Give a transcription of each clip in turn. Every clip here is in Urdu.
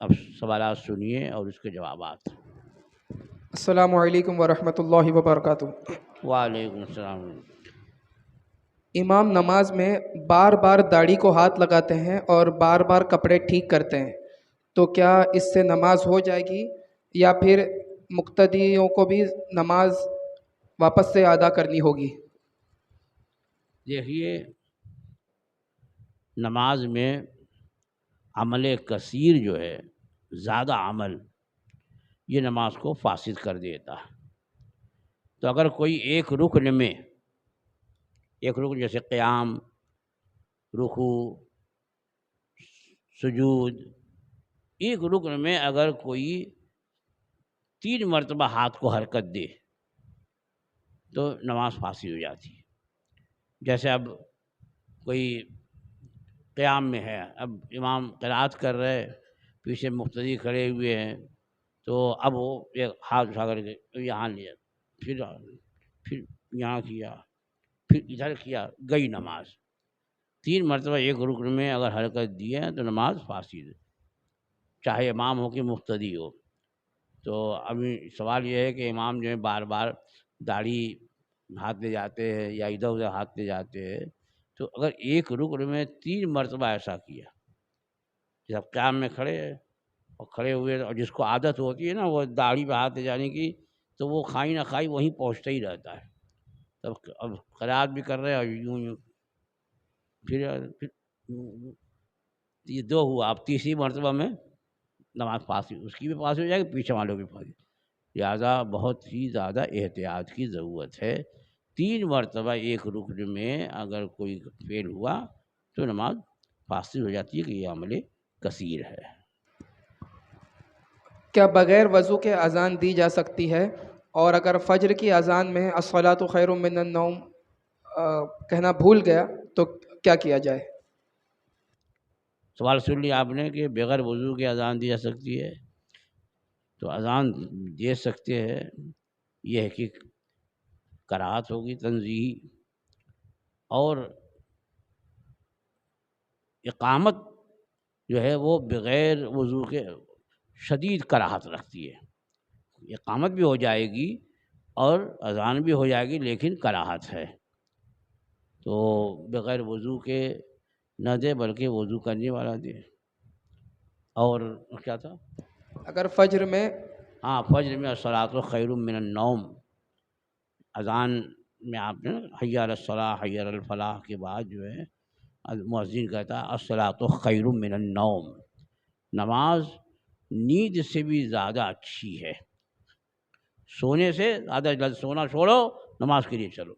اب سوالات سنیے اور اس کے جوابات۔ السلام علیکم ورحمۃ اللہ وبرکاتہ۔ وعلیکم السلام۔ امام نماز میں بار بار داڑھی کو ہاتھ لگاتے ہیں اور بار بار کپڑے ٹھیک کرتے ہیں، تو کیا اس سے نماز ہو جائے گی یا پھر مقتدیوں کو بھی نماز واپس سے ادا کرنی ہوگی؟ دیکھیے، نماز میں عمل کثیر جو ہے، زیادہ عمل، یہ نماز کو فاسد کر دیتا ہے۔ تو اگر کوئی ایک رکن میں، ایک رکن جیسے قیام، رکوع، سجود، ایک رکن میں اگر کوئی 3 مرتبہ ہاتھ کو حرکت دے تو نماز فاسد ہو جاتی ہے۔ جیسے اب کوئی قیام میں ہے، اب امام قرات کر رہے، پیچھے مقتدی کھڑے ہوئے ہیں، تو اب وہ ایک ہاتھ اٹھا کر کے یہاں لیا، پھر یہاں کیا، پھر ادھر کیا، گئی نماز۔ 3 مرتبہ ایک رکن میں اگر حرکت دی ہے تو نماز فاسد ہے، چاہے امام ہو کہ مقتدی ہو۔ تو ابھی سوال یہ ہے کہ امام جو ہے بار بار داڑھی ہاتھ لے جاتے ہیں یا ادھر ادھر ہاتھ لے جاتے ہیں، تو اگر ایک رکن میں 3 مرتبہ ایسا کیا، جب قیام میں کھڑے ہیں اور کھڑے ہوئے، اور جس کو عادت ہوتی ہے نا وہ داڑھی پہ ہاتھ لے جانے کی، تو وہ کھائی نہ کھائی وہیں پہنچتا ہی رہتا ہے۔ تب اب قرات بھی کر رہے ہیں اور یوں پھر یہ 2 ہوا، اب تیسری مرتبہ میں نماز فاسد، اس کی بھی فاسد ہو جائے گی، پیچھے والوں کی بھی فاسد۔ لہٰذا بہت ہی زیادہ احتیاط کی ضرورت ہے۔ 3 مرتبہ ایک رکن میں اگر کوئی فعل ہوا تو نماز فاسد ہو جاتی ہے کہ یہ عمل کثیر ہے۔ کیا بغیر وضو کے اذان دی جا سکتی ہے؟ اور اگر فجر کی اذان میں الصلاۃ خیر من النوم کہنا بھول گیا تو کیا کیا جائے؟ سوال سن لیا آپ نے کہ بغیر وضو کے اذان دی جا سکتی ہے، تو اذان دے سکتے ہیں، یہ ہے کہ کراہت ہوگی تنزیہی، اور اقامت جو ہے وہ بغیر وضو کے شدید کراہت رکھتی ہے۔ اقامت بھی ہو جائے گی اور اذان بھی ہو جائے گی، لیکن کراہت ہے، تو بغیر وضو کے نہ دے بلکہ وضو کرنے والا دے۔ اور کیا تھا؟ اگر فجر میں ہاں، فجر میں الصلاۃ خیر من النوم، اذان میں آپ نے حی علی الصلاۃ حی علی الفلاح کے بعد جو ہے مؤذن کہتا ہے الصلاۃ خیر من النوم، نماز نیند سے بھی زیادہ اچھی ہے، سونے سے زیادہ جلد سونا چھوڑو، نماز کے لیے چلو۔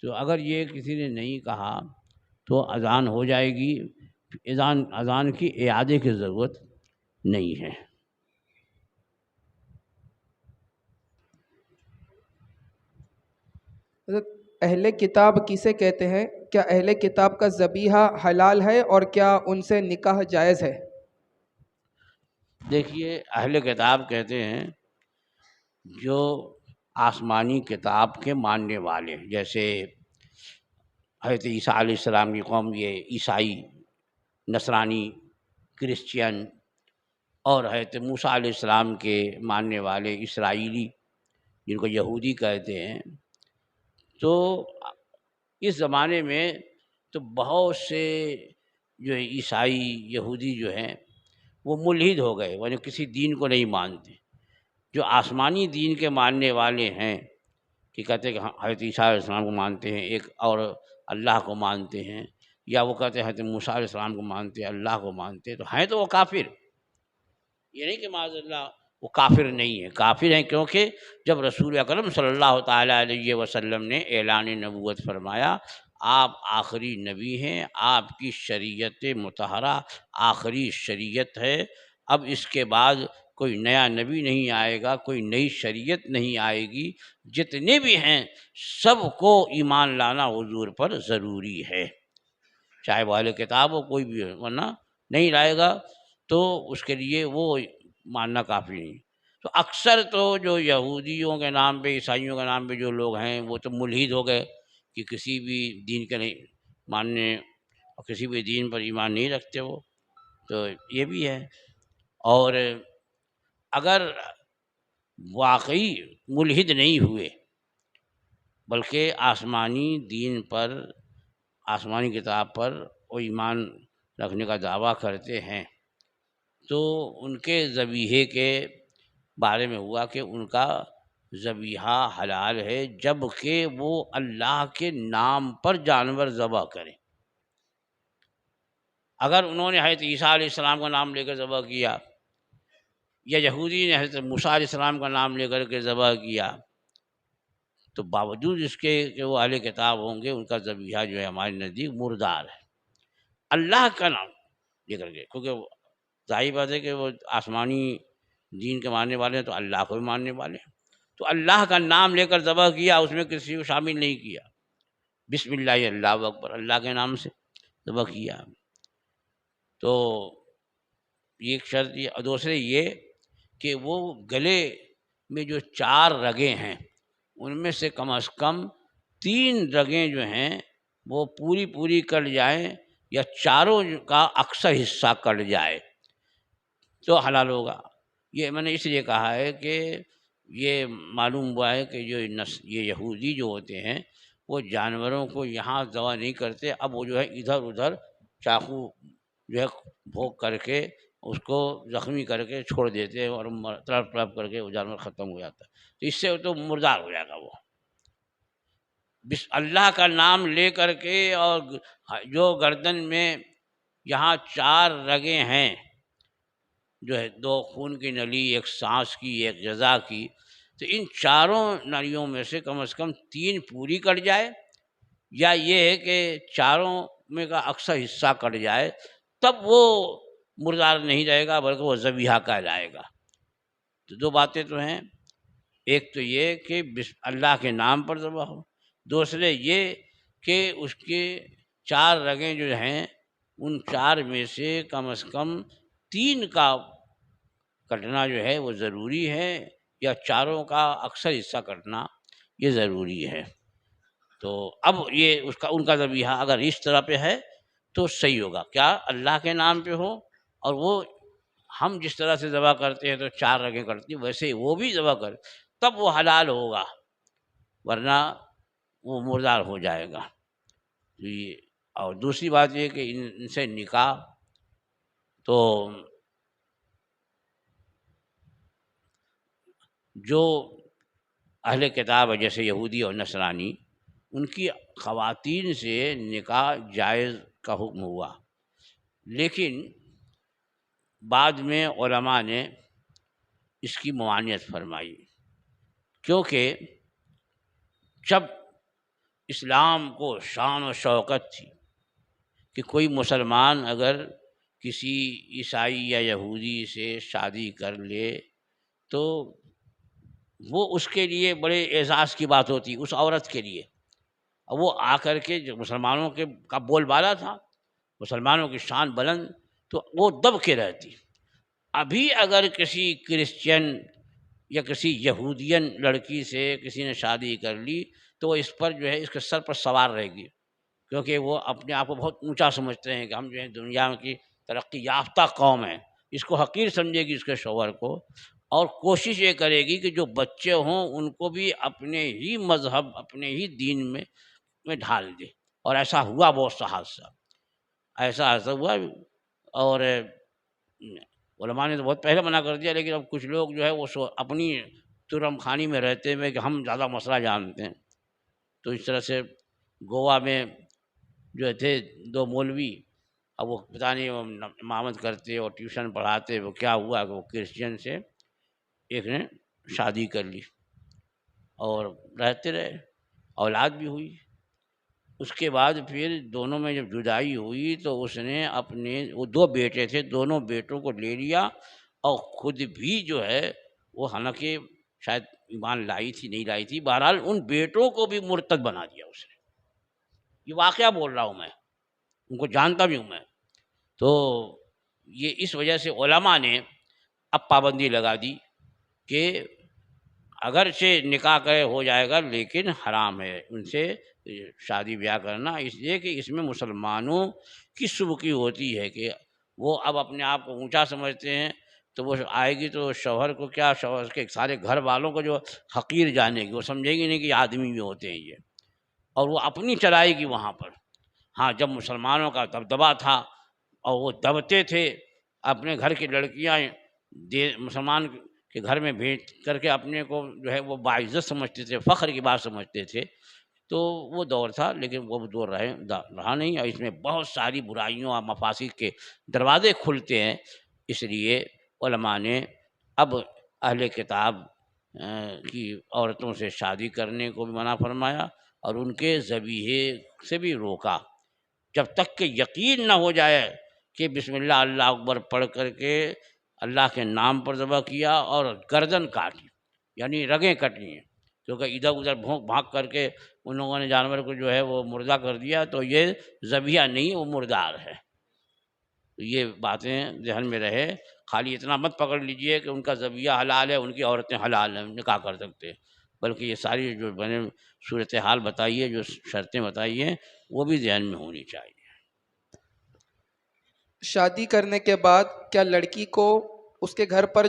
تو اگر یہ کسی نے نہیں کہا تو اذان ہو جائے گی، اذان کی اعادے کی ضرورت نہیں ہے۔ حضرت اہل کتاب کسے کہتے ہیں؟ کیا اہل کتاب کا ذبیحہ حلال ہے اور کیا ان سے نکاح جائز ہے؟ دیکھیے، اہل کتاب کہتے ہیں جو آسمانی کتاب کے ماننے والے، جیسے حضرت عیسیٰ علیہ السلام کی قوم، یہ عیسائی، نصرانی، کرسچین، اور حضرت موسیٰ علیہ السلام کے ماننے والے اسرائیلی، جن کو یہودی کہتے ہیں۔ تو اس زمانے میں تو بہت سے جو عیسائی یہودی جو ہیں وہ ملحد ہو گئے، یعنی کسی دین کو نہیں مانتے۔ جو آسمانی دین کے ماننے والے ہیں کہ کہتے ہیں کہ حضرت عیسیٰ علیہ السلام کو مانتے ہیں ایک، اور اللہ کو مانتے ہیں، یا وہ کہتے ہیں حضرت موسیٰ علیہ السلام کو مانتے ہیں، اللہ کو مانتے ہیں، تو ہیں تو وہ کافر۔ یہ نہیں کہ معاذ اللہ وہ کافر نہیں ہے، کافر ہیں، کیونکہ جب رسول اکرم صلی اللہ تعالیٰ علیہ وسلم نے اعلان نبوت فرمایا، آپ آخری نبی ہیں، آپ کی شریعت مطہرہ آخری شریعت ہے، اب اس کے بعد کوئی نیا نبی نہیں آئے گا، کوئی نئی شریعت نہیں آئے گی، جتنے بھی ہیں سب کو ایمان لانا حضور پر ضروری ہے، چاہے وہ اہل کتاب ہو، کوئی بھی ہو، ورنہ نہیں لائے گا تو اس کے لیے وہ ماننا کافی نہیں۔ تو اکثر تو جو یہودیوں کے نام پہ، عیسائیوں کے نام پہ جو لوگ ہیں وہ تو ملحد ہو گئے کہ کسی بھی دین کے نہیں ماننے اور کسی بھی دین پر ایمان نہیں رکھتے وہ، تو یہ بھی ہے۔ اور اگر واقعی ملحد نہیں ہوئے بلکہ آسمانی دین پر، آسمانی کتاب پر وہ ایمان رکھنے کا دعویٰ کرتے ہیں، تو ان کے ذبیحے کے بارے میں ہوا کہ ان کا ذبیحہ حلال ہے جب کہ وہ اللہ کے نام پر جانور ذبح کریں۔ اگر انہوں نے حضرت عیسیٰ علیہ السلام کا نام لے کر ذبح کیا، یا یہودی نے حضرت موسیٰ علیہ السلام کا نام لے کر کے ذبح کیا، تو باوجود اس کے کہ وہ اہل کتاب ہوں گے، ان کا ذبیحہ جو ہے ہمارے نزدیک مردار ہے۔ اللہ کا نام لے کر کے، کیونکہ ظاہر بات ہے کہ وہ آسمانی دین کے ماننے والے ہیں تو اللہ کو بھی ماننے والے ہیں، تو اللہ کا نام لے کر ذبح کیا، اس میں کسی کو شامل نہیں کیا، بسم اللہ اللہ اکبر، اللہ کے نام سے ذبح کیا، تو یہ ایک شرط یہ۔ اور دوسرے یہ کہ وہ گلے میں جو 4 رگیں ہیں ان میں سے کم از کم 3 رگیں جو ہیں وہ پوری کٹ جائیں، یا چاروں کا اکثر حصہ کٹ جائے تو حلال ہوگا۔ یہ میں نے اس لیے کہا ہے کہ یہ معلوم ہوا ہے کہ جو یہ یہودی جو ہوتے ہیں وہ جانوروں کو یہاں ذبح نہیں کرتے، اب وہ جو ہے ادھر ادھر چاقو جو ہے بھوک کر کے اس کو زخمی کر کے چھوڑ دیتے ہیں، اور تڑپ تڑپ کر کے وہ جانور ختم ہو جاتا ہے، تو اس سے تو مردار ہو جائے گا وہ۔ اللہ کا نام لے کر کے، اور جو گردن میں یہاں 4 رگیں ہیں جو ہے، 2 خون کی نلی، 1 سانس کی، 1 جزا کی، تو ان چاروں نلیوں میں سے کم از کم 3 پوری کٹ جائے، یا یہ ہے کہ چاروں میں کا اکثر حصہ کٹ جائے، تب وہ مردار نہیں رہے گا بلکہ وہ ذبیحہ کہلائے گا۔ تو 2 باتیں تو ہیں، ایک تو یہ کہ اللہ کے نام پر ذبح ہو، دوسرے یہ کہ اس کے 4 رگیں جو ہیں ان 4 میں سے کم از کم 3 کا کٹنا جو ہے وہ ضروری ہے، یا چاروں کا اکثر حصہ کٹنا یہ ضروری ہے۔ تو اب یہ ان کا ذبیحہ اگر اس طرح پہ ہے تو صحیح ہوگا، کیا اللہ کے نام پہ ہو، اور وہ ہم جس طرح سے ذبح کرتے ہیں تو 4 رگیں کٹتی ویسے ہی وہ بھی ذبح کرے، تب وہ حلال ہوگا، ورنہ وہ مردار ہو جائے گا۔ اور دوسری بات یہ کہ ان سے نکاح، تو جو اہل کتاب ہے جیسے یہودی اور نصرانی، ان کی خواتین سے نکاح جائز کا حکم ہوا، لیکن بعد میں علماء نے اس کی ممانعت فرمائی، کیونکہ جب اسلام کو شان و شوکت تھی کہ کوئی مسلمان اگر کسی عیسائی یا یہودی سے شادی کر لے تو وہ اس کے لیے بڑے اعزاز کی بات ہوتی اس عورت کے لیے، اور وہ آ کر کے جو مسلمانوں کے کا بول بالا تھا، مسلمانوں کی شان بلند، تو وہ دب کے رہتی۔ ابھی اگر کسی کرسچن یا کسی یہودین لڑکی سے کسی نے شادی کر لی تو وہ اس پر جو ہے اس کے سر پر سوار رہے گی، کیونکہ وہ اپنے آپ کو بہت اونچا سمجھتے ہیں کہ ہم جو ہے دنیا کی ترقی یافتہ قوم ہیں، اس کو حقیر سمجھے گی اس کے شوہر کو، اور کوشش یہ کرے گی کہ جو بچے ہوں ان کو بھی اپنے ہی مذہب، اپنے ہی دین میں ڈھال دے، اور ایسا ہوا بہت سا حادثہ، ایسا ہوا۔ اور علماء نے تو بہت پہلے منع کر دیا، لیکن اب کچھ لوگ جو ہے وہ اپنی ترم خانی میں رہتے ہوئے کہ ہم زیادہ مسئلہ جانتے ہیں، تو اس طرح سے گوا میں جو تھے 2 مولوی، اب وہ پتہ نہیں وہ امامت کرتے اور ٹیوشن پڑھاتے، وہ کیا ہوا کہ وہ کرسچن سے ایک نے شادی کر لی اور رہتے رہے، اولاد بھی ہوئی۔ اس کے بعد پھر دونوں میں جب جدائی ہوئی تو اس نے اپنے، وہ 2 بیٹے تھے، دونوں بیٹوں کو لے لیا، اور خود بھی جو ہے وہ حالانکہ شاید ایمان لائی تھی نہیں لائی تھی، بہرحال ان بیٹوں کو بھی مرتد بنا دیا اس نے۔ یہ واقعہ بول رہا ہوں میں، ان کو جانتا بھی ہوں میں۔ تو یہ اس وجہ سے علماء نے اب پابندی لگا دی کہ اگرچہ نکاح کرے ہو جائے گا لیکن حرام ہے ان سے شادی بیاہ کرنا، اس لیے کہ اس میں مسلمانوں کی سبکی ہوتی ہے کہ وہ اب اپنے آپ کو اونچا سمجھتے ہیں، تو وہ آئے گی تو شوہر کو کیا، شوہر کے سارے گھر والوں کو جو حقیر جانے گی، وہ سمجھے گی نہیں کہ یہ آدمی بھی ہوتے ہیں یہ، اور وہ اپنی چلائے گی وہاں پر۔ ہاں جب مسلمانوں کا دبدبا تھا اور وہ دبتے تھے، اپنے گھر کی لڑکیاں مسلمان کے گھر میں بھیج کر کے اپنے کو جو ہے وہ باعزت سمجھتے تھے، فخر کی بات سمجھتے تھے، تو وہ دور تھا، لیکن وہ دور رہا نہیں، اور اس میں بہت ساری برائیوں اور مفاسد کے دروازے کھلتے ہیں۔ اس لیے علماء نے اب اہل کتاب کی عورتوں سے شادی کرنے کو بھی منع فرمایا اور ان کے ذبیحے سے بھی روکا، جب تک کہ یقین نہ ہو جائے کہ بسم اللہ اللہ اکبر پڑھ کر کے اللہ کے نام پر ذبح کیا اور گردن کاٹی، یعنی رگیں کٹی ہیں، کیونکہ ادھر ادھر بھاگ کر کے ان لوگوں نے جانور کو جو ہے وہ مردہ کر دیا، تو یہ ذبیحہ نہیں، وہ مردار ہے۔ تو یہ باتیں ذہن میں رہے، خالی اتنا مت پکڑ لیجئے کہ ان کا ذبیحہ حلال ہے، ان کی عورتیں حلال ہیں، نکاح کر سکتے ہیں، بلکہ یہ ساری جو میں نے صورتحال بتائی ہے، جو شرطیں بتائی ہیں، وہ بھی ذہن میں ہونی چاہیے۔ شادی کرنے کے بعد کیا لڑکی کو اس کے گھر پر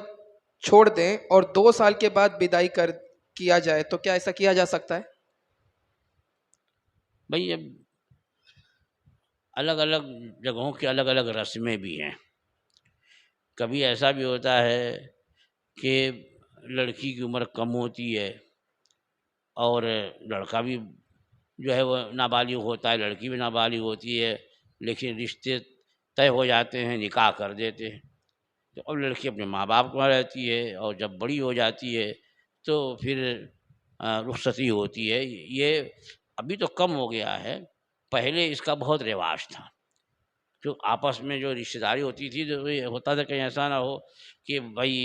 چھوڑ دیں اور 2 سال کے بعد بدائی کیا جائے تو کیا ایسا کیا جا سکتا ہے؟ بھئی اب الگ الگ جگہوں کی الگ الگ رسمیں بھی ہیں، کبھی ایسا بھی ہوتا ہے کہ لڑکی کی عمر کم ہوتی ہے اور لڑکا بھی جو ہے وہ نابالغ ہوتا ہے، لڑکی بھی نابالغ ہوتی ہے، لیکن رشتے طے ہو جاتے ہیں، نکاح کر دیتے ہیں، تو اب لڑکی اپنے ماں باپ کے وہاں رہتی ہے، اور جب بڑی ہو جاتی ہے تو پھر رخصتی ہوتی ہے۔ یہ ابھی تو کم ہو گیا ہے، پہلے اس کا بہت رواج تھا، جو آپس میں جو رشتہ داری ہوتی تھی، تو یہ ہوتا تھا کہیں ایسا نہ ہو کہ بھائی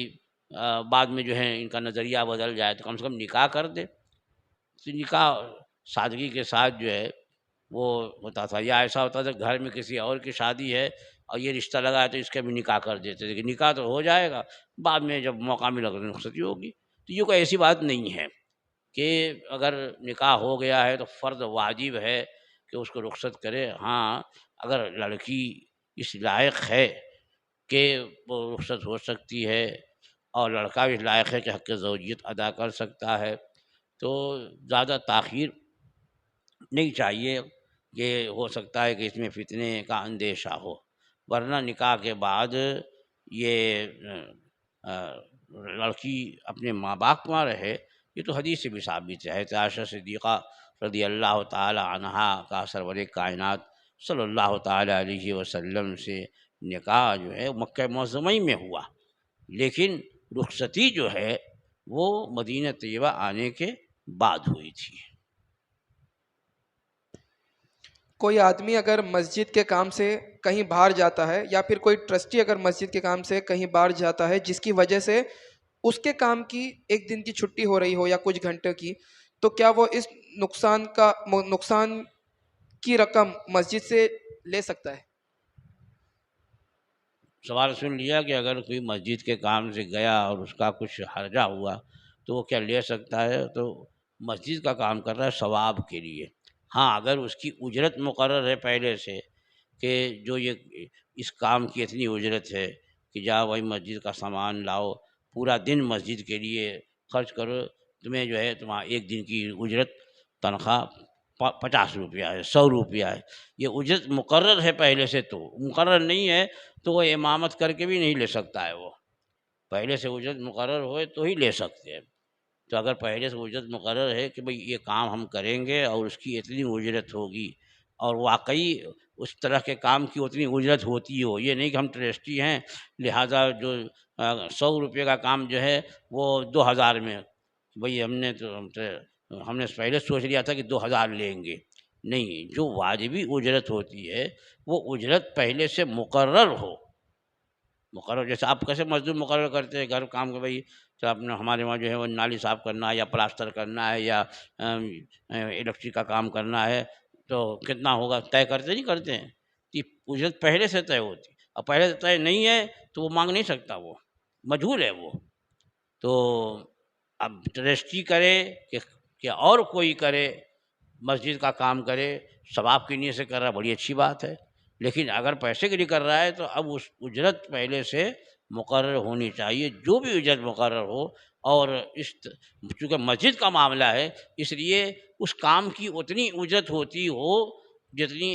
بعد میں جو ہے ان کا نظریہ بدل جائے، تو کم سے کم نکاح کر دے، تو نکاح سادگی کے ساتھ جو ہے وہ ہوتا تھا، یا ایسا ہوتا تھا گھر میں کسی اور کی شادی ہے اور یہ رشتہ لگا ہے تو اس کا بھی نکاح کر دیتے تھے کہ نکاح تو ہو جائے گا، بعد میں جب موقع ملا تو رخصتی ہوگی۔ تو یہ کوئی ایسی بات نہیں ہے کہ اگر نکاح ہو گیا ہے تو فرض واجب ہے کہ اس کو رخصت کرے۔ ہاں اگر لڑکی اس لائق ہے کہ وہ رخصت ہو سکتی ہے اور لڑکا بھی اس لائق ہے کہ حق زوجیت ادا کر سکتا ہے، تو زیادہ تاخیر نہیں چاہیے، کہ ہو سکتا ہے کہ اس میں فتنے کا اندیشہ ہو، ورنہ نکاح کے بعد یہ لڑکی اپنے ماں باپ کے وہاں رہے، یہ تو حدیث سے بھی ثابت ہے۔ حضرت عائشہ صدیقہ رضی اللہ تعالی عنہا کا سرور کائنات صلی اللہ تعالی علیہ وسلم سے نکاح جو ہے مکہ معظمہ میں ہوا، لیکن رخصتی جو ہے وہ مدینہ طیبہ آنے کے بعد ہوئی تھی۔ کوئی آدمی اگر مسجد کے کام سے کہیں باہر جاتا ہے، یا پھر کوئی ٹرسٹی اگر مسجد کے کام سے کہیں باہر جاتا ہے، جس کی وجہ سے اس کے کام کی 1 دن کی چھٹی ہو رہی ہو یا کچھ گھنٹے کی، تو کیا وہ اس نقصان کی رقم مسجد سے لے سکتا ہے؟ سوال سن لیا کہ اگر کوئی مسجد کے کام سے گیا اور اس کا کچھ حرجہ ہوا تو وہ کیا لے سکتا ہے؟ تو مسجد کا کام کر رہا ہے ثواب کے لیے، ہاں اگر اس کی اجرت مقرر ہے پہلے سے کہ جو یہ اس کام کی اتنی اجرت ہے کہ جاؤ وہی مسجد کا سامان لاؤ، پورا دن مسجد کے لیے خرچ کرو، تمہیں جو ہے تمہارا 1 دن کی اجرت تنخواہ 50 روپیہ ہے، 100 روپیہ ہے، یہ اجرت مقرر ہے پہلے سے، تو مقرر نہیں ہے تو وہ امامت کر کے بھی نہیں لے سکتا ہے، وہ پہلے سے اجرت مقرر ہوئے تو ہی لے سکتے ہیں۔ تو اگر پہلے سے اجرت مقرر ہے کہ بھئی یہ کام ہم کریں گے اور اس کی اتنی اجرت ہوگی، اور واقعی اس طرح کے کام کی اتنی اجرت ہوتی ہو، یہ نہیں کہ ہم ٹرسٹی ہیں لہٰذا جو 100 روپے کا کام جو ہے وہ 2000 میں، بھئی ہم نے پہلے سوچ لیا تھا کہ 2000 لیں گے، نہیں، جو واجبی اجرت ہوتی ہے وہ اجرت پہلے سے مقرر ہو، مقرر جیسے آپ کیسے مزدور مقرر کرتے ہیں گھر کام کے، بھائی اپنے ہمارے وہاں جو ہے وہ نالی صاف کرنا ہے یا پلاسٹر کرنا ہے یا الیکٹرک کا کام کرنا ہے تو کتنا ہوگا طے کرتے نہیں کرتے ہیں، کہ اجرت پہلے سے طے ہوتی، اور پہلے سے طے نہیں ہے تو وہ مانگ نہیں سکتا، وہ مجہول ہے وہ۔ تو اب ٹرسٹی کرے کہ اور کوئی کرے، مسجد کا کام کرے، ثواب کی نیت سے کر رہا ہے، بڑی اچھی بات ہے، لیکن اگر پیسے کے لیے کر رہا ہے تو اب اس اجرت پہلے سے مقرر ہونی چاہیے، جو بھی اجرت مقرر ہو، اور چونکہ مسجد کا معاملہ ہے اس لیے اس کام کی اتنی اجرت ہوتی ہو جتنی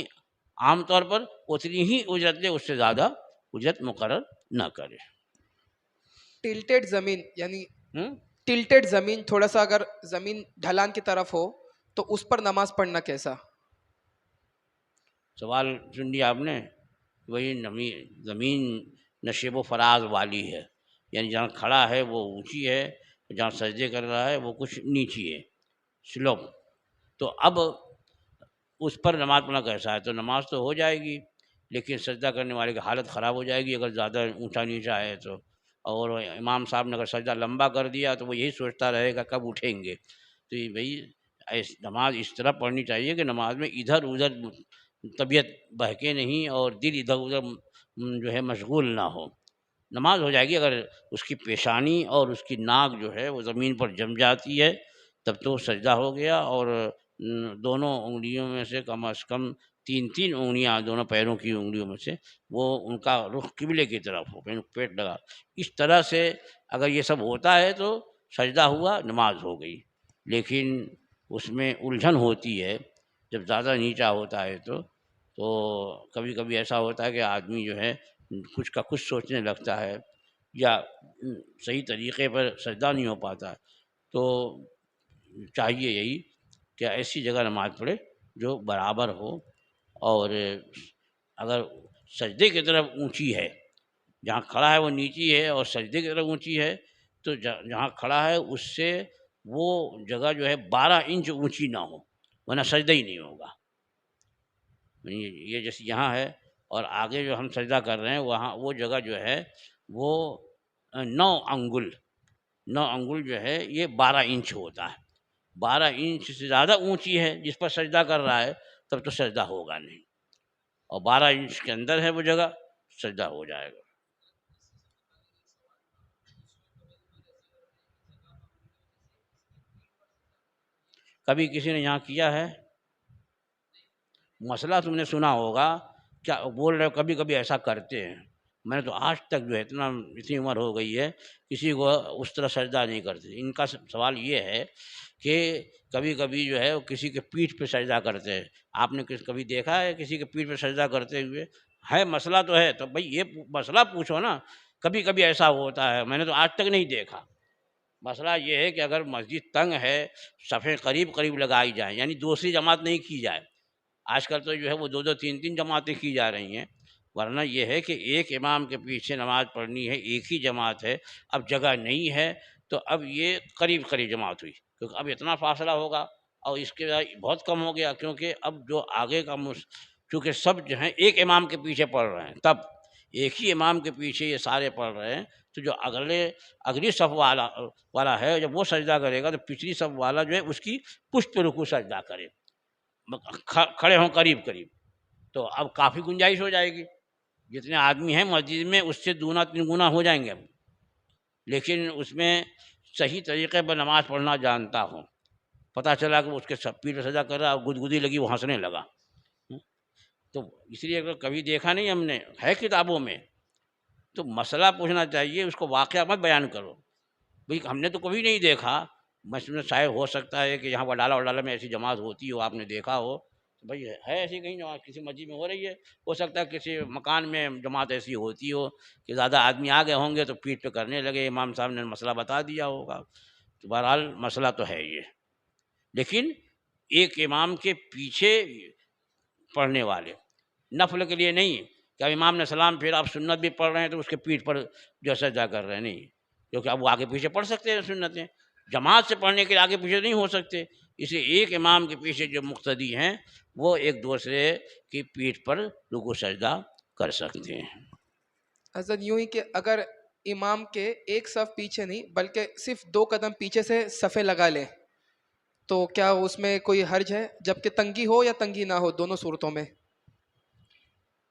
عام طور پر، اتنی ہی اجرت لے، اس سے زیادہ اجرت مقرر نہ کرے۔ ٹلٹیڈ زمین یعنی ہوں؟ ٹلٹیڈ زمین، تھوڑا سا اگر زمین ڈھلان کی طرف ہو تو اس پر نماز پڑھنا کیسا؟ سوال سن لیا آپ نے، وہی زمین نشیب و فراز والی ہے، یعنی جہاں کھڑا ہے وہ اونچی ہے، جہاں سجدے کر رہا ہے وہ کچھ نیچی ہے، سلوپ۔ تو اب اس پر نماز پڑھنا کیسا ہے؟ تو نماز تو ہو جائے گی، لیکن سجدہ کرنے والے کی حالت خراب ہو جائے گی اگر زیادہ اونچا نیچا ہے تو، اور امام صاحب نے اگر سجدہ لمبا کر دیا تو وہ یہی سوچتا رہے گا کب اٹھیں گے۔ تو یہ بھائی نماز اس طرح پڑھنی چاہیے کہ نماز میں ادھر ادھر طبیعت بہکے نہیں اور دل ادھر ادھر جو ہے مشغول نہ ہو۔ نماز ہو جائے گی اگر اس کی پیشانی اور اس کی ناک جو ہے وہ زمین پر جم جاتی ہے، تب تو سجدہ ہو گیا، اور دونوں انگلیوں میں سے کم از کم تین تین انگلیاں دونوں پیروں کی انگلیوں میں سے وہ ان کا رخ قبلے کی طرف ہو، پیٹ لگا، اس طرح سے اگر یہ سب ہوتا ہے تو سجدہ ہوا، نماز ہو گئی۔ لیکن اس میں الجھن ہوتی ہے جب زیادہ نیچا ہوتا ہے تو کبھی کبھی ایسا ہوتا ہے کہ آدمی جو ہے کچھ کا کچھ سوچنے لگتا ہے، یا صحیح طریقے پر سجدہ نہیں ہو پاتا، تو چاہیے یہی کہ ایسی جگہ نماز پڑھے جو برابر ہو، اور اگر سجدے کی طرف اونچی ہے، جہاں کھڑا ہے وہ نیچی ہے اور سجدے کی طرف اونچی ہے، تو جہاں کھڑا ہے اس سے وہ جگہ جو ہے 12 انچ اونچی نہ ہو، ورنہ سجدہ ہی نہیں ہوگا۔ یہ جیسے یہاں ہے اور آگے جو ہم سجدہ کر رہے ہیں وہاں وہ جگہ جو ہے وہ 9 انگل جو ہے یہ 12 انچ ہوتا ہے، 12 انچ سے زیادہ اونچی ہے جس پر سجدہ کر رہا ہے تب تو سجدہ ہوگا نہیں، اور 12 انچ کے اندر ہے وہ جگہ، سجدہ ہو جائے گا۔ کبھی کسی نے یہاں کیا ہے؟ مسئلہ تم نے سنا ہوگا، کیا بول رہے ہو کبھی کبھی ایسا کرتے ہیں؟ میں نے تو آج تک جو ہے اتنی عمر ہو گئی ہے کسی کو اس طرح سجدہ نہیں کرتے۔ ان کا سوال یہ ہے کہ کبھی کبھی جو ہے وہ کسی کے پیٹھ پہ سجدہ کرتے ہیں۔ آپ نے کبھی دیکھا ہے کسی کے پیٹھ پہ سجدہ کرتے ہوئے؟ ہے مسئلہ تو ہے، تو بھائی یہ مسئلہ پوچھو نا، کبھی کبھی ایسا ہوتا ہے، میں نے تو آج تک نہیں دیکھا۔ مسئلہ یہ ہے کہ اگر مسجد تنگ ہے، صفیں قریب قریب لگائی جائیں، یعنی دوسری جماعت نہیں کی جائے۔ آج کل تو جو ہے وہ 2 2 3 3 جماعتیں کی جا رہی ہیں، ورنہ یہ ہے کہ ایک امام کے پیچھے نماز پڑھنی ہے، ایک ہی جماعت ہے۔ اب جگہ نہیں ہے تو اب یہ قریب قریب جماعت ہوئی، کیونکہ اب اتنا فاصلہ ہوگا، اور اس کے بعد بہت کم ہو گیا، کیونکہ اب جو آگے کا چونکہ سب جو ہیں ایک امام کے پیچھے پڑھ رہے ہیں، تب ایک ہی امام کے پیچھے یہ سارے پڑھ رہے ہیں، تو جو اگلی صف والا ہے جب وہ سجدہ کرے گا تو پچھلی صف والا جو ہے اس کی پشت پہ رکوع سجدہ کرے، کھڑے ہوں قریب قریب، تو اب کافی گنجائش ہو جائے گی۔ جتنے آدمی ہیں مسجد میں اس سے 2 3 گنا ہو جائیں گے اب، لیکن اس میں صحیح طریقے پر نماز پڑھنا جانتا ہوں۔ پتہ چلا کہ اس کے پیٹھ پہ سجدہ کر رہا، گدگدی لگی، وہ ہنسنے لگا، تو اس لیے اگر کبھی دیکھا نہیں ہم نے، ہے کتابوں میں، تو مسئلہ پوچھنا چاہیے، اس کو واقعہ مت بیان کرو۔ بھئی ہم نے تو کبھی نہیں دیکھا، شاید ہو سکتا ہے کہ یہاں وڈالہ میں ایسی جماعت ہوتی ہو، آپ نے دیکھا ہو، بھئی ہے ایسی کہیں جماعت کسی مسجد میں ہو رہی ہے، ہو سکتا ہے کسی مکان میں جماعت ایسی ہوتی ہو کہ زیادہ آدمی آ گئے ہوں گے تو پیٹھ پہ کرنے لگے، امام صاحب نے مسئلہ بتا دیا ہوگا، تو بہرحال مسئلہ تو ہے یہ۔ لیکن ایک امام کے پیچھے پڑھنے والے، نفل کے لیے نہیں کہ اب امام نے سلام پھر آپ سنت بھی پڑھ رہے ہیں تو اس کے پیٹھ پر جو سجدہ کر رہے ہیں، نہیں، کیونکہ اب وہ آگے پیچھے پڑھ سکتے ہیں سنتیں، جماعت سے پڑھنے کے آگے پیچھے نہیں ہو سکتے، اس لیے ایک امام کے پیچھے جو مقتدی ہیں وہ ایک دوسرے کی پیٹھ پر رکوع سجدہ کر سکتے ہیں۔ حضرت یوں ہی کہ اگر امام کے ایک صف پیچھے نہیں بلکہ صرف 2 قدم پیچھے سے صفیں لگا لیں تو کیا اس میں کوئی حرج ہے، جبکہ تنگی ہو یا تنگی نہ ہو، دونوں صورتوں میں؟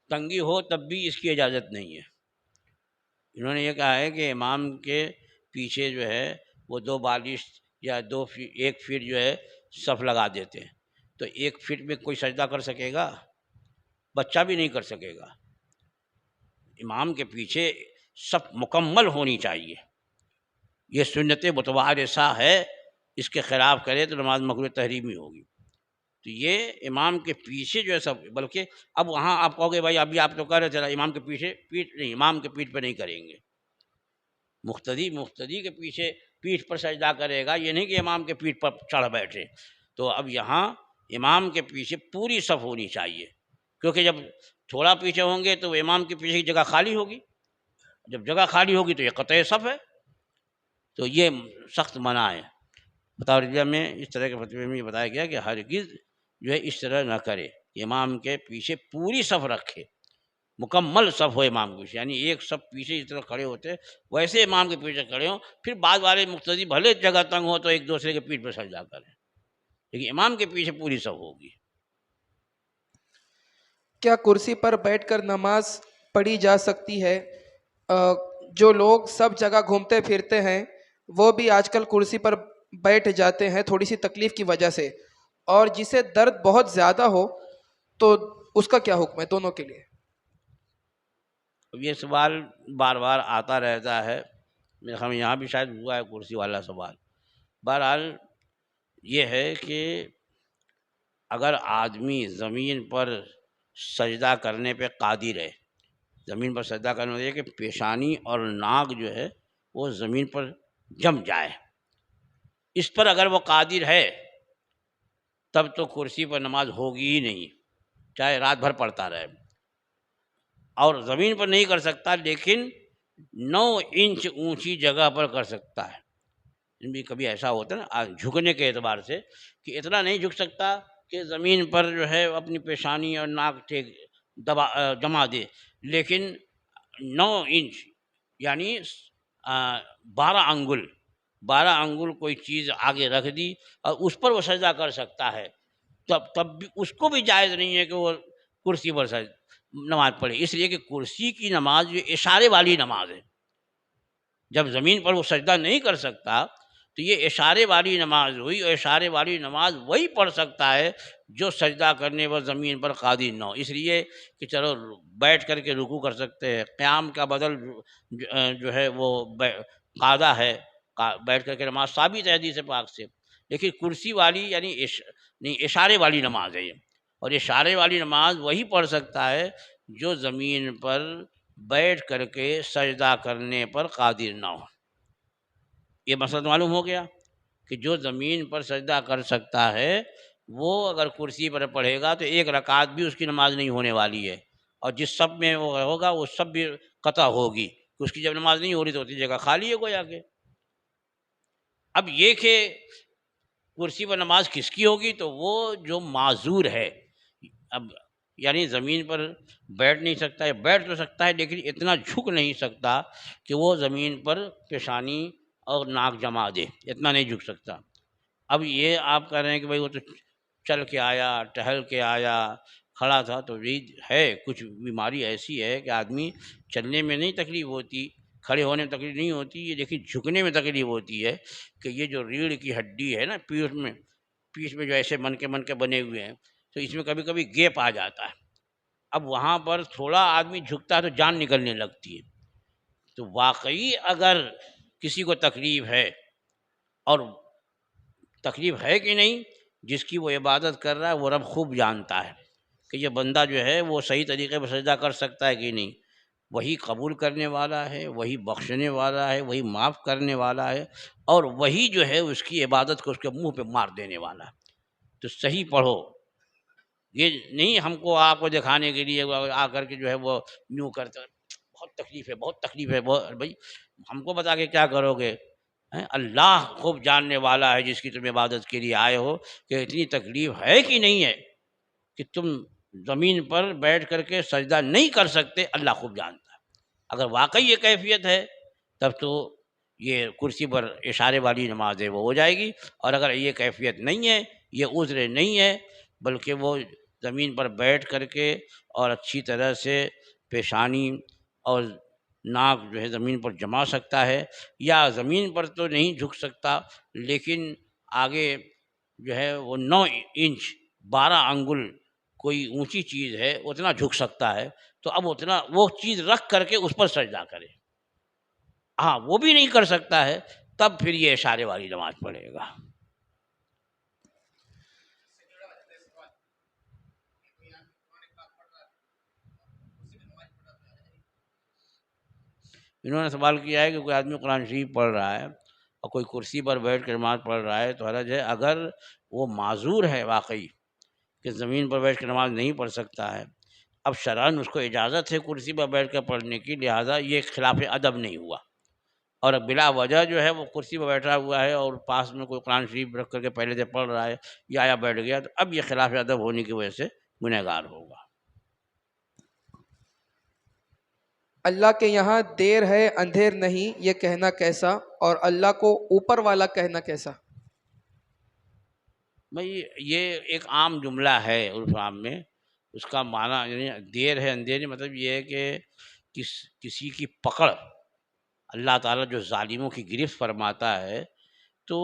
تنگی ہو تب بھی اس کی اجازت نہیں ہے۔ انہوں نے یہ کہا ہے کہ امام کے پیچھے جو ہے وہ 2 بالش یا 1 فٹ جو ہے صف لگا دیتے ہیں، تو 1 فٹ میں کوئی سجدہ کر سکے گا؟ بچہ بھی نہیں کر سکے گا۔ امام کے پیچھے صف مکمل ہونی چاہیے. یہ سنت متوارثہ ہے، اس کے خلاف کرے تو نماز مکروہ تحریمی ہوگی. تو یہ امام کے پیچھے جو ہے سب، بلکہ اب وہاں آپ کہو گے بھائی ابھی آپ تو کہہ رہے تھے امام کے پیچھے پیٹھ نہیں، امام کے پیٹھ پہ نہیں کریں گے. مقتدی کے پیچھے پیٹھ پر سجدہ کرے گا، یہ نہیں کہ امام کے پیٹھ پر چڑھ بیٹھے. تو اب یہاں امام کے پیچھے پوری صف ہونی چاہیے، کیونکہ جب تھوڑا پیچھے ہوں گے تو امام کے پیچھے کی جگہ خالی ہوگی، جب جگہ خالی ہوگی تو یہ قطع صف ہے. تو یہ سخت منع ہے. فتاوی میں اس طرح کے فتوے میں یہ بتایا گیا کہ ہرگز جو ہے اس طرح نہ کرے، امام کے پیچھے پوری صف رکھے، مکمل صف ہو امام کے پیچھے، یعنی ایک صف پیچھے جس طرح کھڑے ہوتے ویسے امام کے پیچھے کھڑے ہوں. پھر بعد والے مقتدی بھلے جگہ تنگ ہو تو ایک دوسرے کے پیٹھ پہ سجدہ کریں، لیکن امام کے پیچھے پوری صف ہوگی. کیا کرسی پر بیٹھ کر نماز پڑھی جا سکتی ہے؟ جو لوگ سب جگہ گھومتے پھرتے ہیں وہ بھی آج کل کرسی پر بیٹھ جاتے ہیں تھوڑی سی تکلیف کی وجہ سے، اور جسے درد بہت زیادہ ہو تو اس کا کیا حکم ہے دونوں کے لیے؟ یہ سوال بار بار آتا رہتا ہے، میرے خیال میں یہاں بھی شاید ہوا ہے کرسی والا سوال. بہرحال یہ ہے کہ اگر آدمی زمین پر سجدہ کرنے پہ قادر ہے، زمین پر سجدہ کرنے میں کہ پیشانی اور ناک جو ہے وہ زمین پر جم جائے، اس پر اگر وہ قادر ہے تب تو کرسی پر نماز ہوگی ہی نہیں، چاہے رات بھر پڑھتا رہے. اور زمین پر نہیں کر سکتا لیکن 9 انچ اونچی جگہ پر کر سکتا ہے. بھی کبھی ایسا ہوتا ہے نا جھکنے کے اعتبار سے کہ اتنا نہیں جھک سکتا کہ زمین پر جو ہے اپنی پیشانی اور ناک جما دے، لیکن 9 انچ یعنی 12 انگل کوئی چیز آگے رکھ دی اور اس پر وہ سجدہ کر سکتا ہے، تب بھی اس کو بھی جائز نہیں ہے کہ وہ کرسی پر نماز پڑھے، اس لیے کہ کرسی کی نماز جو اشارے والی نماز ہے. جب زمین پر وہ سجدہ نہیں کر سکتا تو یہ اشارے والی نماز ہوئی، اور اشارے والی نماز وہی پڑھ سکتا ہے جو سجدہ کرنے پر زمین پر قادر نہ ہو. اس لیے کہ چلو بیٹھ کر کے رکوع کر سکتے ہیں، قیام کا بدل جو ہے وہ قاعدہ ہے، بیٹھ کر کے نماز ثابت ہے حدیث پاک سے، لیکن کرسی والی یعنی اشارے والی نماز ہے یہ، اور اشارے والی نماز وہی پڑھ سکتا ہے جو زمین پر بیٹھ کر کے سجدہ کرنے پر قادر نہ ہو. یہ مسئلہ معلوم ہو گیا کہ جو زمین پر سجدہ کر سکتا ہے وہ اگر کرسی پر پڑھے گا تو ایک رکعت بھی اس کی نماز نہیں ہونے والی ہے، اور جس سب میں وہ ہوگا وہ سب بھی قطع ہوگی، اس کی جب نماز نہیں ہو رہی تو ہوتی جگہ خالی ہے کوئی آگے. اب یہ کہ کرسی پر نماز کس کی ہوگی، تو وہ جو معذور ہے، اب یعنی زمین پر بیٹھ نہیں سکتا ہے، بیٹھ تو سکتا ہے لیکن اتنا جھک نہیں سکتا کہ وہ زمین پر پیشانی اور ناک جما دے، اتنا نہیں جھک سکتا. اب یہ آپ کہہ رہے ہیں کہ بھائی وہ تو چل کے آیا، ٹہل کے آیا، کھڑا تھا، تو یہ ہے کچھ بیماری ایسی ہے کہ آدمی چلنے میں نہیں تکلیف ہوتی، کھڑے ہونے میں تکلیف نہیں ہوتی، یہ لیکن جھکنے میں تکلیف ہوتی ہے کہ یہ جو ریڑھ کی ہڈی ہے نا پیٹھ میں جو ایسے من کے بنے ہوئے ہیں، تو اس میں کبھی کبھی گیپ آ جاتا ہے. اب وہاں پر تھوڑا آدمی جھکتا ہے تو جان نکلنے لگتی ہے. تو واقعی اگر کسی کو تکلیف ہے، اور تکلیف ہے کہ نہیں، جس کی وہ عبادت کر رہا ہے وہ رب خوب جانتا ہے کہ یہ بندہ جو ہے وہ صحیح طریقے پر سجدہ کر سکتا ہے کہ نہیں. وہی قبول کرنے والا ہے، وہی بخشنے والا ہے، وہی معاف کرنے والا ہے، اور وہی جو ہے اس کی عبادت کو اس کے منہ پہ مار دینے والا ہے. تو صحیح پڑھو، یہ نہیں ہم کو آپ کو دکھانے کے لیے آ کر کے جو ہے وہ یوں کرتا بہت تکلیف ہے بھائی ہم کو بتا کے کیا کرو گے. اللہ خوب جاننے والا ہے جس کی تم عبادت کے لیے آئے ہو کہ اتنی تکلیف ہے کہ نہیں ہے کہ تم زمین پر بیٹھ کر کے سجدہ نہیں کر سکتے. اللہ خوب جانتا ہے. اگر واقعی یہ کیفیت ہے تب تو یہ کرسی پر اشارے والی نماز ہے وہ ہو جائے گی، اور اگر یہ کیفیت نہیں ہے، یہ عذر نہیں ہے، بلکہ وہ زمین پر بیٹھ کر کے اور اچھی طرح سے پیشانی اور ناک جو ہے زمین پر جما سکتا ہے، یا زمین پر تو نہیں جھک سکتا لیکن آگے جو ہے وہ 9 انچ 12 انگل کوئی اونچی چیز ہے اتنا جھک سکتا ہے، تو اب اتنا وہ چیز رکھ کر کے اس پر سجدہ کرے. ہاں وہ بھی نہیں کر سکتا ہے، تب پھر یہ اشارے والی نماز پڑھے گا۔ انہوں نے سوال کیا ہے کہ کوئی آدمی قرآن شریف پڑھ رہا ہے اور کوئی کرسی پر بیٹھ کر نماز پڑھ رہا ہے تو حرج ہے؟ اگر وہ معذور ہے واقعی کہ زمین پر بیٹھ کے نماز نہیں پڑھ سکتا ہے، اب شرعاً اس کو اجازت ہے کرسی پر بیٹھ کر پڑھنے کی، لہٰذا یہ خلاف ادب نہیں ہوا، اور بلا وجہ جو ہے وہ کرسی پر بیٹھا ہوا ہے اور پاس میں کوئی قرآن شریف رکھ کر کے پہلے سے پڑھ رہا ہے یا آیا بیٹھ گیا، تو اب یہ خلاف ادب ہونے کی وجہ سے گنہگار ہوگا۔ اللہ کے یہاں دیر ہے اندھیر نہیں یہ کہنا کیسا، اور اللہ کو اوپر والا کہنا کیسا؟ بھائی یہ ایک عام جملہ ہے عرف عام میں، اس کا معنی یعنی دیر ہے اندھیر نہیں، مطلب یہ ہے کہ کسی کی پکڑ اللہ تعالیٰ جو ظالموں کی گرفت فرماتا ہے تو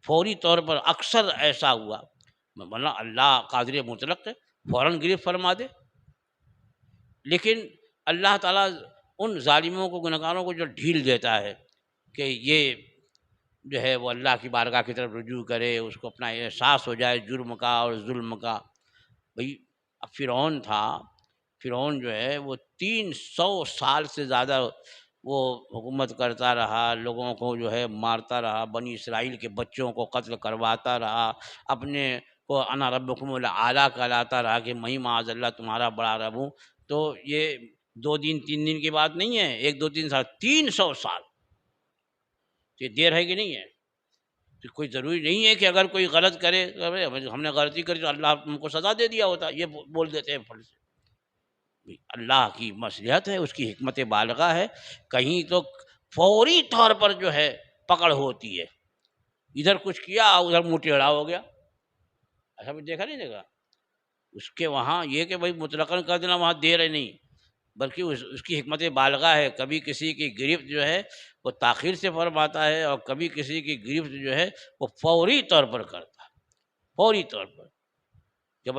فوری طور پر اکثر ایسا ہوا، ورنہ اللہ قادر مطلق ہے، فوراً گرفت فرما دے، لیکن اللہ تعالیٰ ان ظالموں کو گنہگاروں کو جو ڈھیل دیتا ہے کہ یہ جو ہے وہ اللہ کی بارگاہ کی طرف رجوع کرے، اس کو اپنا احساس ہو جائے جرم کا اور ظلم کا۔ بھئی اب فرعون تھا، فرعون جو ہے وہ 300 سال سے زیادہ وہ حکومت کرتا رہا، لوگوں کو جو ہے مارتا رہا، بنی اسرائیل کے بچوں کو قتل کرواتا رہا، اپنے کو انا ربکم الاعلیٰ کہلاتا رہا کہ میں معاذ اللہ تمہارا بڑا رب ہوں۔ تو یہ 2 دن 3 دن کی بات نہیں ہے، 1 2 3 سال، 300 سال، یہ دیر ہے کہ نہیں ہے؟ تو کوئی ضروری نہیں ہے کہ اگر کوئی غلط کرے، ہم نے غلطی کری تو اللہ ہم کو سزا دے دیا ہوتا، یہ بول دیتے ہیں پھر سے۔ اللہ کی مصلحت ہے، اس کی حکمت بالغہ ہے، کہیں تو فوری طور پر جو ہے پکڑ ہوتی ہے، ادھر کچھ کیا ادھر منہ ٹیڑھا ہو گیا، ایسا بھی دیکھا نہیں دیکھا؟ اس کے وہاں یہ کہ بھائی مطلقاً کر دینا وہاں دیر ہے نہیں، بلکہ اس کی حکمت بالغہ ہے، کبھی کسی کی گرفت جو ہے وہ تاخیر سے فرماتا ہے اور کبھی کسی کی گرفت جو ہے وہ فوری طور پر کرتا ہے، فوری طور پر۔ جب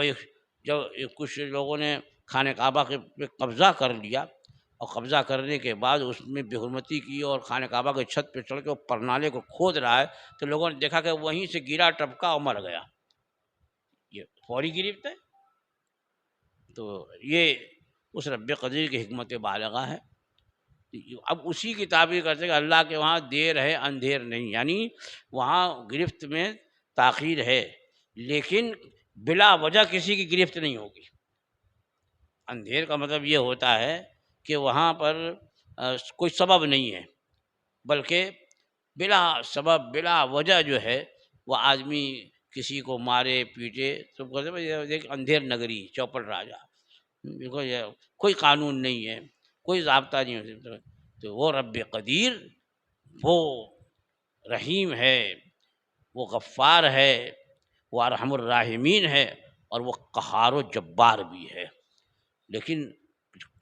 کچھ لوگوں نے خانہ کعبہ پہ قبضہ کر لیا اور قبضہ کرنے کے بعد اس میں بے حرمتی کی اور خانہ کعبہ کے چھت پہ چڑھ کے وہ پرنالے کو کھود رہا ہے، تو لوگوں نے دیکھا کہ وہیں سے گرا ٹپکا اور مر گیا، یہ فوری گرفت ہے۔ تو یہ اس رب قدیر کی حکمت بالغہ ہے۔ اب اسی کی تعبیر کرتے کہ اللہ کے وہاں دیر ہے اندھیر نہیں، یعنی وہاں گرفت میں تاخیر ہے لیکن بلا وجہ کسی کی گرفت نہیں ہوگی۔ اندھیر کا مطلب یہ ہوتا ہے کہ وہاں پر کوئی سبب نہیں ہے، بلکہ بلا سبب بلا وجہ جو ہے وہ آدمی کسی کو مارے پیٹے تو ایک اندھیر نگری چوپڑ راجا، کوئی قانون نہیں ہے، کوئی ضابطہ نہیں ہے، تو وہ رب قدیر وہ رحیم ہے، وہ غفار ہے، وہ ارحم الراحمین ہے، اور وہ قہار و جبار بھی ہے۔ لیکن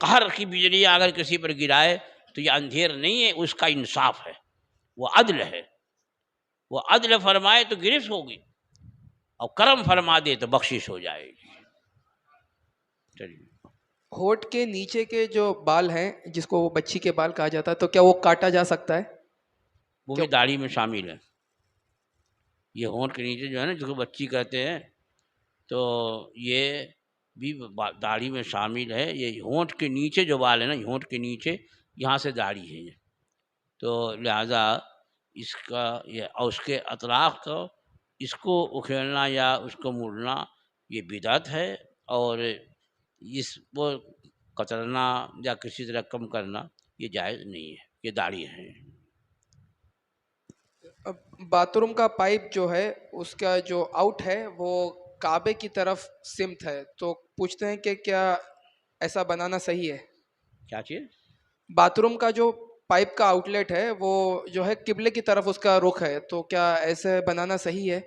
قہر کی بجلی اگر کسی پر گرائے تو یہ اندھیر نہیں ہے، اس کا انصاف ہے، وہ عدل ہے، وہ عدل فرمائے تو گرفت ہوگی اور کرم فرما دے تو بخشش ہو جائے گی۔ چلیے، ہونٹ کے نیچے کے جو بال ہیں جس کو وہ بچی کے بال کہا جاتا ہے، تو کیا وہ کاٹا جا سکتا ہے؟ وہ کیا بھی داڑھی میں شامل ہے۔ یہ ہونٹ کے نیچے جو ہے نا جس کو بچی کہتے ہیں، تو یہ بھی داڑھی میں شامل ہے۔ یہ ہونٹ کے نیچے جو بال ہے نا، ہونٹ کے نیچے یہاں سے داڑھی ہے یہ، تو لہٰذا اس کا اور اس کے اطراف کو اس کو اکھیڑنا یا اس کو موڑنا یہ بدعت ہے، اور اس کو کترنا یا کسی طرح کم کرنا یہ جائز نہیں ہے، یہ داڑھی ہے۔ باتھ روم کا پائپ جو ہے اس کا جو آؤٹ ہے وہ کعبے کی طرف سمت ہے، تو پوچھتے ہیں کہ کیا ایسا بنانا صحیح ہے؟ کیا چیز؟ باتھ روم کا جو پائپ کا آؤٹ لیٹ ہے وہ جو ہے قبلے کی طرف اس کا رخ ہے، تو کیا ایسے بنانا صحیح ہے؟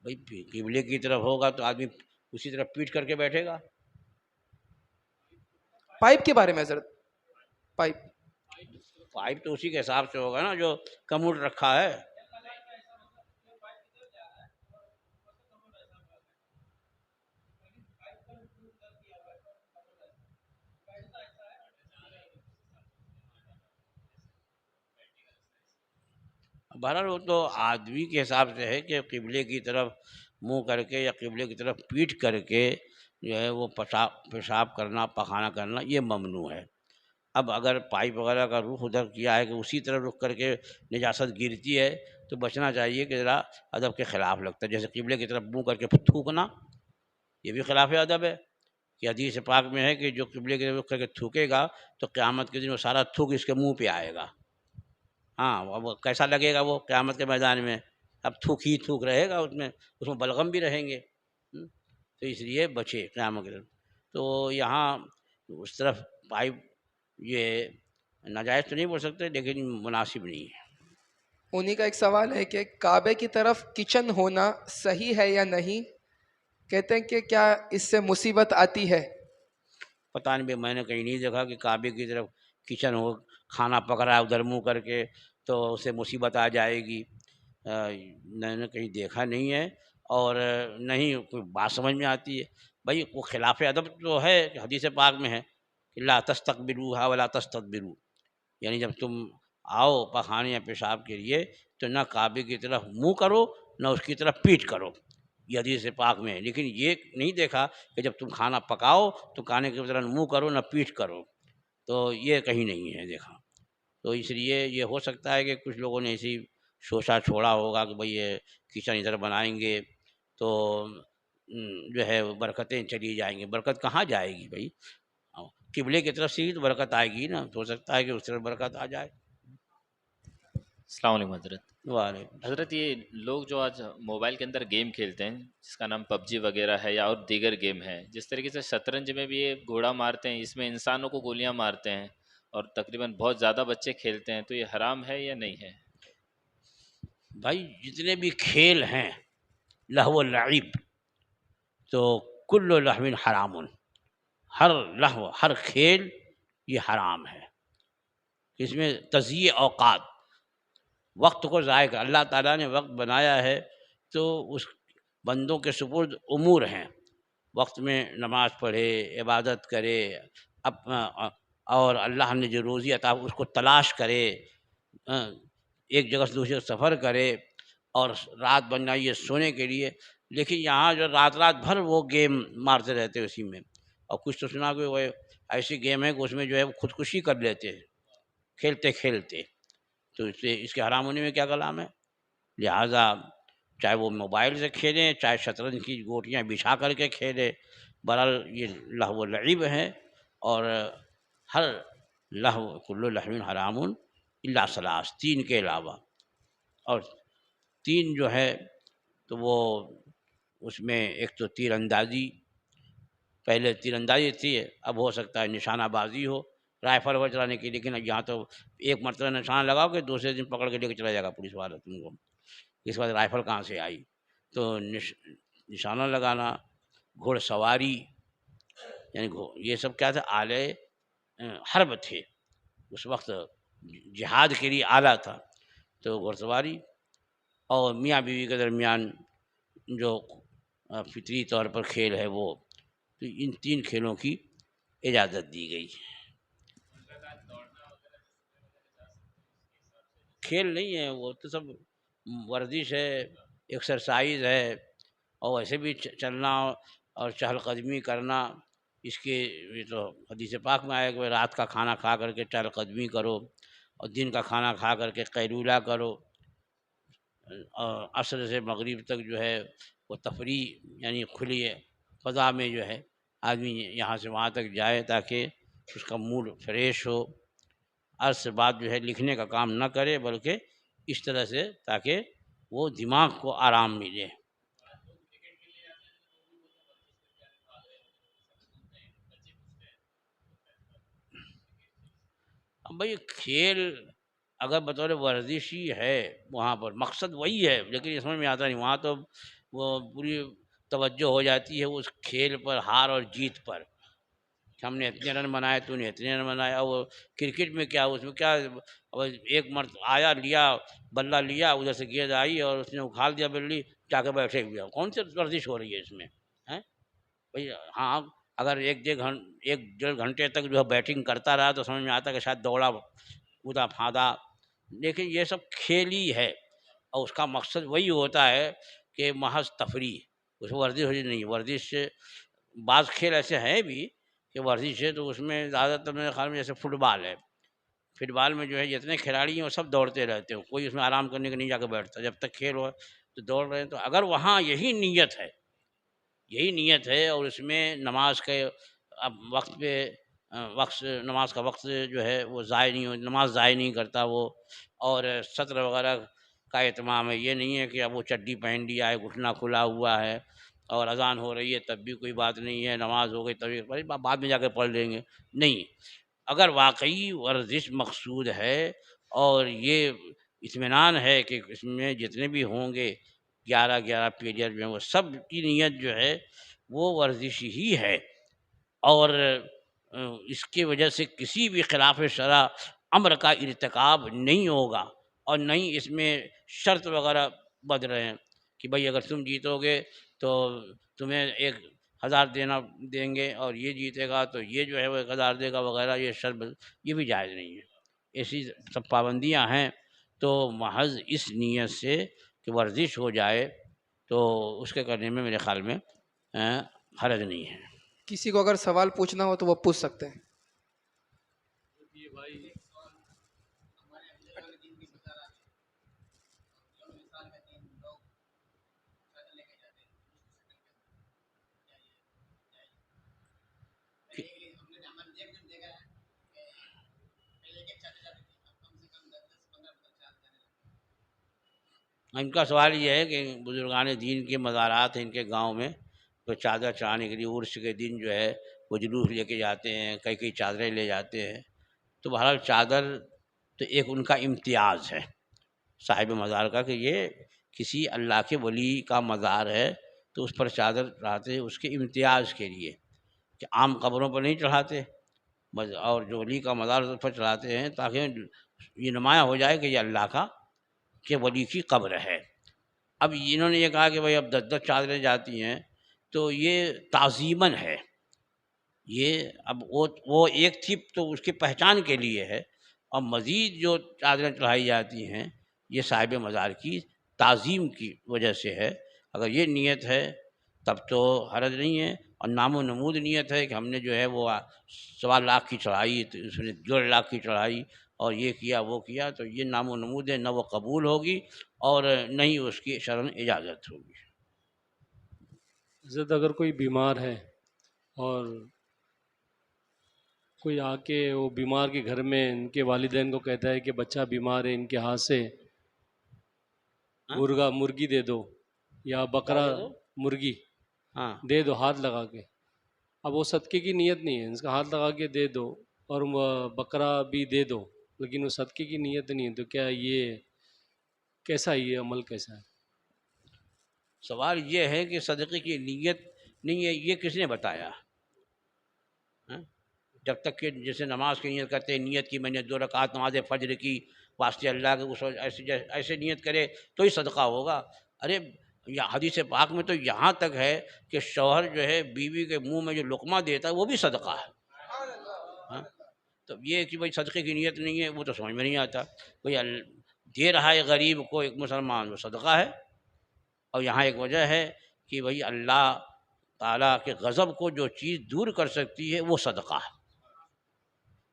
بھائی قبلے کی طرف ہوگا تو آدمی اسی طرح پیٹ کر کے بیٹھے گا۔ پائپ کے بارے میں حضرت، پائپ پائپ تو اسی کے حساب سے ہوگا نا جو کموڈ رکھا ہے۔ بہرحال وہ تو آدمی کے حساب سے ہے کہ قبلے کی طرف منہ کر کے یا قبلے کی طرف پیٹ کر کے جو ہے وہ پیشاب کرنا پخانہ کرنا یہ ممنوع ہے۔ اب اگر پائپ وغیرہ کا رخ ادھر کیا ہے کہ اسی طرح رخ کر کے نجاست گرتی ہے تو بچنا چاہیے کہ ذرا ادب کے خلاف لگتا ہے، جیسے قبلے کی طرف منہ کر کے تھوکنا، یہ بھی خلاف ادب ہے کہ حدیث پاک میں ہے کہ جو قبلے کی طرف رخ کر کے تھوکے گا تو قیامت کے دن وہ سارا تھوک اس کے منہ پہ آئے گا۔ ہاں اب کیسا لگے گا وہ قیامت کے میدان میں، اب تھوک ہی تھوک رہے گا، اس میں بلغم بھی رہیں گے۔ تو اس لیے بچے قیامت کے دن۔ تو یہاں اس طرف پائپ یہ ناجائز تو نہیں بول سکتے لیکن مناسب نہیں ہے۔ انہی کا ایک سوال ہے کہ کعبے کی طرف کچن ہونا صحیح ہے یا نہیں؟ کہتے ہیں کہ کیا اس سے مصیبت آتی ہے؟ پتہ نہیں بھائی، میں نے کہیں نہیں دیکھا کہ کعبے کی طرف کچن ہو، کھانا پک رہا ہے ادھر منہ کر کے تو اسے مصیبت آ جائے گی، میں نے کہیں دیکھا نہیں ہے، اور نہیں کوئی بات سمجھ میں آتی ہے۔ بھائی وہ خلاف ادب تو ہے کہ حدیث پاک میں ہے کہ لا تستقبلوها ولا تستدبروا، یعنی جب تم آؤ پخانے یا پیشاب کے لیے تو نہ کعبے کی طرف منہ کرو نہ اس کی طرف پیٹ کرو، یہ حدیث پاک میں ہے۔ لیکن یہ نہیں دیکھا کہ جب تم کھانا پکاؤ تو کھانے کی طرف منہ کرو نہ پیٹ کرو، تو یہ کہیں نہیں ہے دیکھا۔ تو اس لیے یہ ہو سکتا ہے کہ کچھ لوگوں نے ایسی شوشہ چھوڑا ہوگا کہ بھئی یہ کچن ادھر بنائیں گے تو جو ہے برکتیں چلی جائیں گی۔ برکت کہاں جائے گی بھائی؟ قبلے کی طرف سے ہی تو برکت آئے گی نا، تو ہو سکتا ہے کہ اس طرف برکت آ جائے۔ السلام علیکم حضرت۔ وعلیکم حضرت یہ لوگ جو آج موبائل کے اندر گیم کھیلتے ہیں جس کا نام پب جی وغیرہ ہے یا اور دیگر گیم ہے، جس طریقے سے شطرنج میں بھی یہ گھوڑا مارتے ہیں، اس میں انسانوں کو گولیاں مارتے ہیں اور تقریباً بہت زیادہ بچے کھیلتے ہیں، تو یہ حرام ہے یا نہیں ہے؟ بھائی جتنے بھی کھیل ہیں لہو و لعب تو کل لہو حرام، ہر لہو ہر کھیل یہ حرام ہے، اس میں تضییع اوقات، وقت کو ضائع کر، اللہ تعالیٰ نے وقت بنایا ہے تو اس بندوں کے سپرد امور ہیں، وقت میں نماز پڑھے، عبادت کرے، اور اللہ نے جو روزی عطا اس کو تلاش کرے، ایک جگہ سے دوسری جگہ سفر کرے، اور رات بن جائے یہ سونے کے لیے، لیکن یہاں جو رات بھر وہ گیم مارتے رہتے اسی میں، اور کچھ تو سنا کہ وہ ایسی گیم ہے کہ اس میں جو ہے وہ خودکشی کر لیتے ہیں کھیلتے کھیلتے، تو اس کے حرام ہونے میں کیا کلام ہے؟ لہٰذا چاہے وہ موبائل سے کھیلیں، چاہے شطرنج کی گوٹیاں بچھا کر کے کھیلیں، بہرحال یہ لہو و لعب ہے، اور ہر لہو کل لہو حرام الا ثلاث، تین کے علاوہ، اور تین جو ہے تو وہ اس میں ایک تو تیر اندازی، پہلے تیر اندازی تھی، اب ہو سکتا ہے نشانہ بازی ہو رائفل وہ چلانے کی، لیکن یہاں تو ایک مرتبہ نشانہ لگاؤ کہ دوسرے دن پکڑ کے لے کے چلا جائے گا پولیس والا تم کو، اس کے بعد رائفل کہاں سے آئی؟ تو نشانہ لگانا، گھوڑ سواری، یعنی یہ سب کیا تھا؟ آلے حرب تھے اس وقت، جہاد کے لیے آلہ تھا، تو گھوڑ سواری، اور میاں بیوی کے درمیان جو فطری طور پر کھیل ہے وہ، تو ان تین کھیلوں کی اجازت دی گئی۔ کھیل نہیں ہے وہ تو سب ورزش ہے، ایکسرسائز ہے، اور ویسے بھی چلنا اور چہل قدمی کرنا، اس کے یہ تو حدیث پاک میں آیا کہ رات کا کھانا کھا کر کے چہل قدمی کرو، اور دن کا کھانا کھا کر کے قیلولہ کرو، اور عصر سے مغرب تک جو ہے وہ تفریح، یعنی کھلی فضا میں جو ہے آدمی یہاں سے وہاں تک جائے تاکہ اس کا موڈ فریش ہو، عرص بعد جو ہے لکھنے کا کام نہ کرے بلکہ اس طرح سے تاکہ وہ دماغ کو آرام ملے۔ اب بھائی کھیل اگر بطور ورزشی ہے وہاں پر مقصد وہی ہے، لیکن یہ سمجھ میں آتا نہیں، وہاں تو وہ پوری توجہ ہو جاتی ہے اس کھیل پر، ہار اور جیت پر، ہم نے اتنے رن بنائے تو نے اتنے رن بنائے، اور وہ کرکٹ میں کیا، اس میں کیا، ایک مرد آیا لیا بلہ لیا، ادھر سے گیند آئی اور اس نے اکھال دیا بلی، جا کے بیٹھے ہوئے، کون سی ورزش ہو رہی ہے اس میں؟ بھائی ہاں اگر ایک ڈیڑھ گھنٹے تک جو ہے بیٹنگ کرتا رہا تو سمجھ میں آتا کہ شاید دوڑا کودا پھادا، لیکن یہ سب کھیل ہی ہے، اور اس کا مقصد وہی ہوتا ہے کہ محض تفریح، اس میں ورزش نہیں. ورزش بعض کھیل ایسے ہیں بھی کہ ورزش ہے، تو اس میں زیادہ تر میرے خیال میں جیسے فٹ بال ہے، فٹ بال میں جو ہے جتنے کھلاڑی ہیں وہ سب دوڑتے رہتے ہیں، کوئی اس میں آرام کرنے کے نہیں جا کے بیٹھتا، جب تک کھیل ہو تو دوڑ رہے ہیں. تو اگر وہاں یہی نیت ہے اور اس میں نماز کے اب وقت پہ وقت نماز کا وقت جو ہے وہ ضائع نہیں ہو، نماز ضائع نہیں کرتا وہ، اور سطر وغیرہ کا اہتمام ہے. یہ نہیں ہے کہ اب وہ چڈی پہن لیا ہے، گھٹنا کھلا ہوا ہے اور اذان ہو رہی ہے تب بھی کوئی بات نہیں ہے، نماز ہو گئی تبھی بعد میں جا کے پڑھ لیں گے. نہیں، اگر واقعی ورزش مقصود ہے اور یہ اطمینان ہے کہ اس میں جتنے بھی ہوں گے 11 پلیئر جو ہیں وہ سب کی نیت جو ہے وہ ورزش ہی ہے، اور اس کی وجہ سے کسی بھی خلاف شرع امر کا ارتکاب نہیں ہوگا، اور نہ ہی اس میں شرط وغیرہ بد رہے ہیں کہ بھائی اگر تم جیتو گے تو تمہیں 1000 دیں گے، اور یہ جیتے گا تو یہ جو ہے وہ 1000 دے گا وغیرہ. یہ شرط یہ بھی جائز نہیں ہے. ایسی سب پابندیاں ہیں. تو محض اس نیت سے کہ ورزش ہو جائے تو اس کے کرنے میں میرے خیال میں حرج نہیں ہے. کسی کو اگر سوال پوچھنا ہو تو وہ پوچھ سکتے ہیں. ان کا سوال یہ ہے کہ بزرگان دین کے مزارات ہیں ان کے گاؤں میں، تو چادر چڑھانے کے لیے عرس کے دن جو ہے وہ جلوس لے کے جاتے ہیں، کئی چادریں لے جاتے ہیں. تو بہرحال چادر تو ایک ان کا امتیاز ہے صاحب مزار کا، کہ یہ کسی اللہ کے ولی کا مزار ہے تو اس پر چادر چڑھاتے ہیں اس کے امتیاز کے لیے، کہ عام قبروں پر نہیں چڑھاتے، اور جو ولی کا مزار اس پر چڑھاتے ہیں تاکہ یہ نمایاں ہو جائے کہ یہ اللہ کا کہ ولی کی قبر ہے. اب انہوں نے یہ کہا کہ بھائی اب 10 چادریں جاتی ہیں تو یہ تعظیماً ہے، یہ اب وہ ایک تھی تو اس کی پہچان کے لیے ہے، اور مزید جو چادریں چڑھائی جاتی ہیں یہ صاحب مزار کی تعظیم کی وجہ سے ہے. اگر یہ نیت ہے تب تو حرج نہیں ہے، اور نام و نمود نیت ہے کہ ہم نے جو ہے وہ 1.25 لاکھ کی چڑھائی، تو اس نے 1.5 لاکھ کی چڑھائی اور یہ کیا وہ کیا، تو یہ نام و نمود ہے، نہ وہ قبول ہوگی اور نہ ہی اس کی شرعاً اجازت ہوگی. حضرت اگر کوئی بیمار ہے اور کوئی آ کے وہ بیمار کے گھر میں ان کے والدین کو کہتا ہے کہ بچہ بیمار ہے، ان کے ہاتھ سے مرغی دے دو یا بکرا مرغی ہاں دے دو ہاتھ لگا کے، اب وہ صدقے کی نیت نہیں ہے، اس کا ہاتھ لگا کے دے دو اور بکرا بھی دے دو، لیکن وہ صدقے کی نیت نہیں ہے، تو کیا یہ کیسا، یہ عمل کیسا ہے؟ سوال یہ ہے کہ صدقے کی نیت نہیں ہے، یہ کس نے بتایا؟ جب تک کہ جیسے نماز کی نیت کرتے ہیں، نیت کی میں نے 2 رکعت نماز فجر کی واسطے اللہ کے، اس ایسے نیت کرے تو ہی صدقہ ہوگا. ارے حدیث پاک میں تو یہاں تک ہے کہ شوہر جو ہے بیوی کے منہ میں جو لقمہ دیتا ہے وہ بھی صدقہ ہے. تو یہ کہ بھائی صدقے کی نیت نہیں ہے وہ تو سمجھ میں نہیں آتا. کوئی دے رہا ہے غریب کو ایک مسلمان، وہ صدقہ ہے. اور یہاں ایک وجہ ہے کہ بھائی اللہ تعالیٰ کے غضب کو جو چیز دور کر سکتی ہے وہ صدقہ ہے،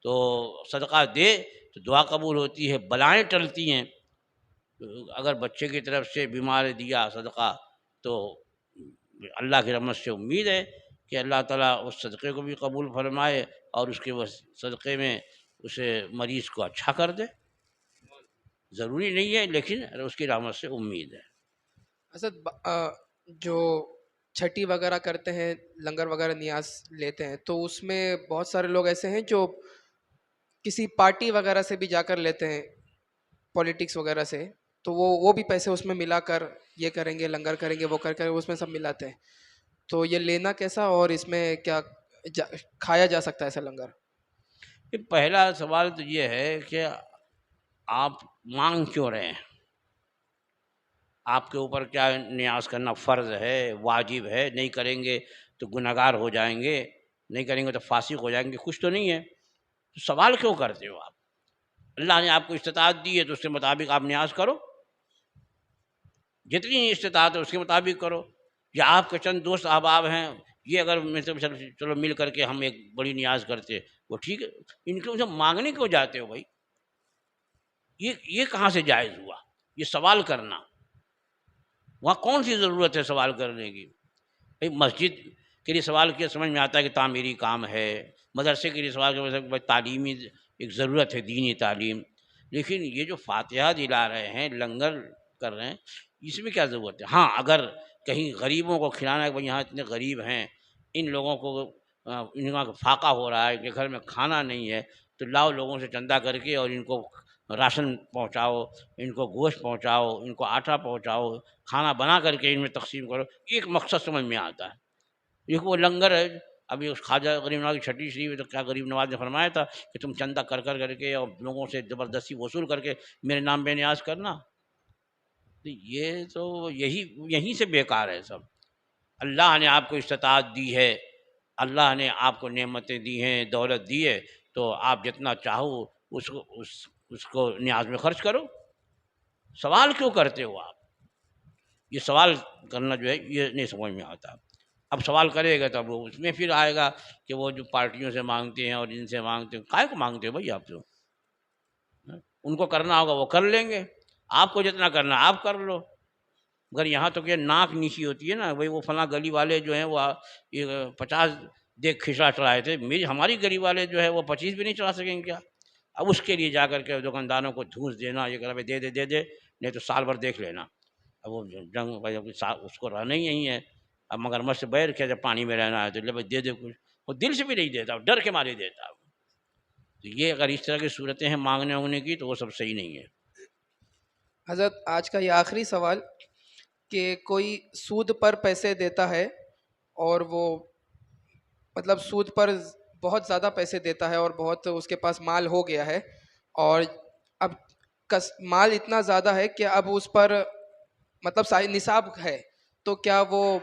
تو صدقہ دے تو دعا قبول ہوتی ہے، بلائیں ٹلتی ہیں. اگر بچے کی طرف سے بیمار دیا صدقہ تو اللہ کی رحمت سے امید ہے کہ اللہ تعالیٰ اس صدقے کو بھی قبول فرمائے اور اس کے صدقے میں اسے مریض کو اچھا کر دے. ضروری نہیں ہے لیکن اس کی رحمت سے امید ہے. حضرت جو چھٹی وغیرہ کرتے ہیں، لنگر وغیرہ نیاز لیتے ہیں، تو اس میں بہت سارے لوگ ایسے ہیں جو کسی پارٹی وغیرہ سے بھی جا کر لیتے ہیں، پولیٹکس وغیرہ سے، تو وہ بھی پیسے اس میں ملا کر یہ کریں گے، لنگر کریں گے، وہ کر اس میں سب ملاتے ہیں. تو یہ لینا کیسا، اور اس میں کیا کھایا جا سکتا ہے ایسا لنگر؟ پہلا سوال تو یہ ہے کہ آپ مانگ کیوں رہے ہیں؟ آپ کے اوپر کیا نیاز کرنا فرض ہے، واجب ہے؟ نہیں کریں گے تو گنہگار ہو جائیں گے، نہیں کریں گے تو فاسق ہو جائیں گے، کچھ تو نہیں ہے. تو سوال کیوں کرتے ہو آپ؟ اللہ نے آپ کو استطاعت دی ہے تو اس کے مطابق آپ نیاز کرو. جتنی استطاعت ہے اس کے مطابق کرو. یا آپ کے چند دوست احباب ہیں، یہ اگر میں سے چلو مل کر کے ہم ایک بڑی نیاز کرتے، وہ ٹھیک ہے. ان کے مانگنے کیوں جاتے ہو بھائی؟ یہ کہاں سے جائز ہوا یہ سوال کرنا؟ وہاں کون سی ضرورت ہے سوال کرنے کی؟ بھائی مسجد کے لیے سوال کیا سمجھ میں آتا ہے کہ تعمیری کام ہے، مدرسے کے لیے سوال کیا تعلیمی ایک ضرورت ہے، دینی تعلیم. لیکن یہ جو فاتحہ دلا رہے ہیں، لنگر کر رہے ہیں، اس میں کیا ضرورت ہے؟ ہاں اگر کہیں غریبوں کو کھلانا ہے، یہاں اتنے غریب ہیں، ان لوگوں کو ان کا فاقہ ہو رہا ہے، ان کے گھر میں کھانا نہیں ہے، تو لاؤ لوگوں سے چندہ کر کے اور ان کو راشن پہنچاؤ، ان کو گوشت پہنچاؤ، ان کو آٹا پہنچاؤ، کھانا بنا کر کے ان میں تقسیم کرو. ایک مقصد سمجھ میں آتا ہے. یہ وہ لنگر ہے. ابھی اس خواجہ غریب نواز کی چھٹی شریف ہے تو کیا غریب نواز نے فرمایا تھا کہ تم چندہ کر کے اور لوگوں سے زبردستی وصول کر کے میرے نام بے نیاز کرنا. تو یہ تو یہیں سے بیکار ہے سب. اللہ نے آپ کو استطاعت دی ہے، اللہ نے آپ کو نعمتیں دی ہیں، دولت دی ہے، تو آپ جتنا چاہو اس کو نیاز میں خرچ کرو. سوال کیوں کرتے ہو آپ؟ یہ سوال کرنا جو ہے یہ نہیں سمجھ میں آتا. اب سوال کرے گا تب وہ اس میں پھر آئے گا کہ وہ جو پارٹیوں سے مانگتے ہیں اور ان سے مانگتے ہیں. کائے کو مانگتے ہو بھائی آپ؟ جو ان کو کرنا ہوگا وہ کر لیں گے، آپ کو جتنا کرنا آپ کر لو. اگر یہاں تو کہ ناک نیچی ہوتی ہے نا، وہی وہ فلاں گلی والے جو ہیں وہ 50 دیکھ کھچڑا چڑھائے تھے، ہماری گلی والے جو ہے وہ 25 بھی نہیں چڑھا سکیں کیا؟ اب اس کے لیے جا کر کے دکانداروں کو دھوس دینا، یہ کہ دے دے نہیں تو سال بھر دیکھ لینا. اب وہ جنگ اس کو رہنا ہی نہیں ہے. اب مگر مجھ سے بیر کیا جب پانی میں رہنا ہے تو بھائی دے کچھ، وہ دل سے بھی نہیں دیتا، ڈر کے مارے دیتا. تو یہ اگر اس طرح کی صورتیں ہیں مانگنے وانگنے کی تو وہ سب صحیح نہیں ہے. حضرت آج کا یہ آخری سوال کہ کوئی سود پر پیسے دیتا ہے اور وہ مطلب سود پر بہت زیادہ پیسے دیتا ہے اور بہت اس کے پاس مال ہو گیا ہے، اور اب مال اتنا زیادہ ہے کہ اب اس پر مطلب نصاب ہے، تو کیا وہ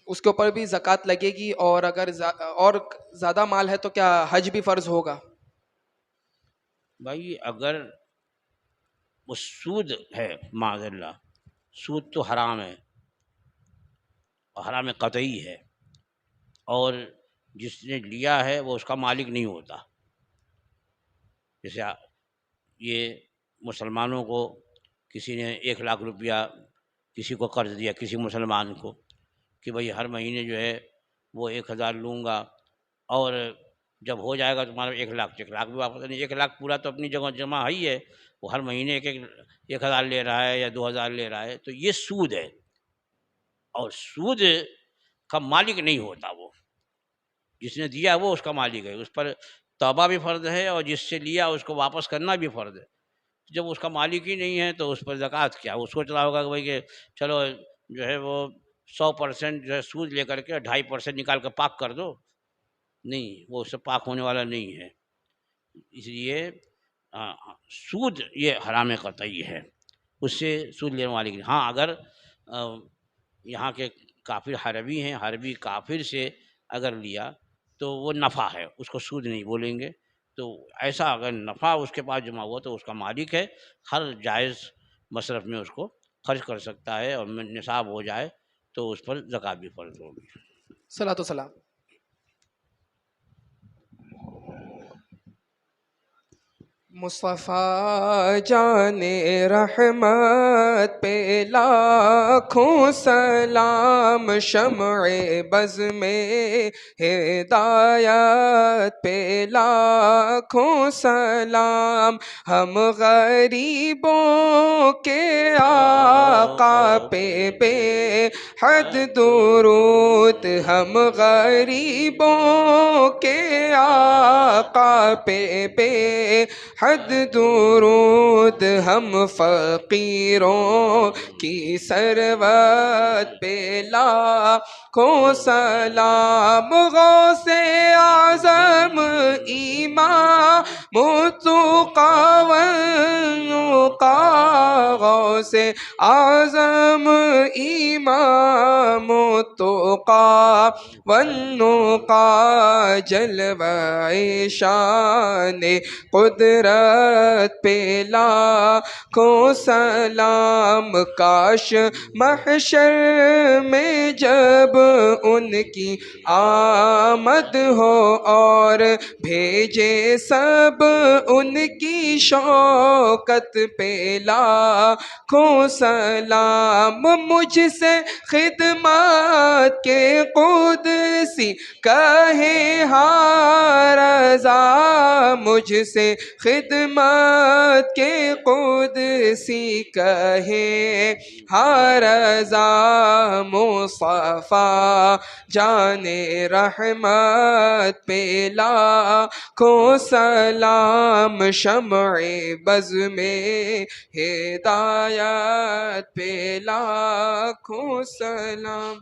اس کے اوپر بھی زکوٰۃ لگے گی؟ اور اگر اور زیادہ مال ہے تو کیا حج بھی فرض ہوگا؟ بھائی اگر وہ سود ہے، معاذ اللہ سود تو حرام ہے اور حرام قطعی ہے، اور جس نے لیا ہے وہ اس کا مالک نہیں ہوتا. جیسے یہ مسلمانوں کو کسی نے 1 لاکھ روپیہ کسی کو قرض دیا، کسی مسلمان کو، کہ بھائی ہر مہینے جو ہے وہ 1000 لوں گا، اور جب ہو جائے گا تمہارا 1 لاکھ، 1 لاکھ بھی واپس نہیں. 1 لاکھ پورا تو اپنی جگہ جمع ہے ہی ہے، وہ ہر مہینے 1000 لے رہا ہے یا 2000 لے رہا ہے، تو یہ سود ہے. اور سود کا مالک نہیں ہوتا وہ، جس نے دیا وہ اس کا مالک ہے. اس پر توبہ بھی فرض ہے اور جس سے لیا اس کو واپس کرنا بھی فرض ہے. جب اس کا مالک ہی نہیں ہے تو اس پر زکوٰۃ کیا؟ وہ سوچ رہا ہوگا کہ بھائی کہ چلو جو ہے وہ 100% جو ہے سود لے کر کے 2.5% نکال کر پاک کر دو. نہیں، وہ اس سے پاک ہونے والا نہیں ہے. اس لیے سود یہ حرام قطعی ہے، اس سے سود لینے والے کی. ہاں اگر یہاں کے کافر حربی ہیں، حربی کافر سے اگر لیا تو وہ نفع ہے، اس کو سود نہیں بولیں گے. تو ایسا اگر نفع اس کے پاس جمع ہوا تو اس کا مالک ہے، ہر جائز مصرف میں اس کو خرچ کر سکتا ہے، اور نصاب ہو جائے تو اس پر زکوٰۃ بھی فرض ہوگی. صلاۃ و سلام. مصطفیٰ جان رحمت پہ لاکھوں سلام، شمع بز میں ہدایت پہ لاکھوں سلام. ہم غریبوں کے آقا پہ بے حد درود، ہم غریبوں کے آقا پہ بے حد درود. ہم فقیروں کی ثروت پہ لاکھوں سلام. غوث اعظم امام التقیٰ والنقیٰ، غوث اعظم امام التقیٰ والنقیٰ، جلوہ شان قدرت حضرت پہ لاکھوں سلام، کاش محشر میں جب ان کی آمد ہو اور بھیجے سب ان کی شوکت پہ لاکھوں سلام، مجھ سے خدمات کے قدسی کہے ہاں رضا، مجھ سے خدمات کے قدسی کہے ہاں رضا، مصطفیٰ جان رحمت پہ لاکھوں سلام، شمع بز میں ہدایت پہ لاکھوں سلام۔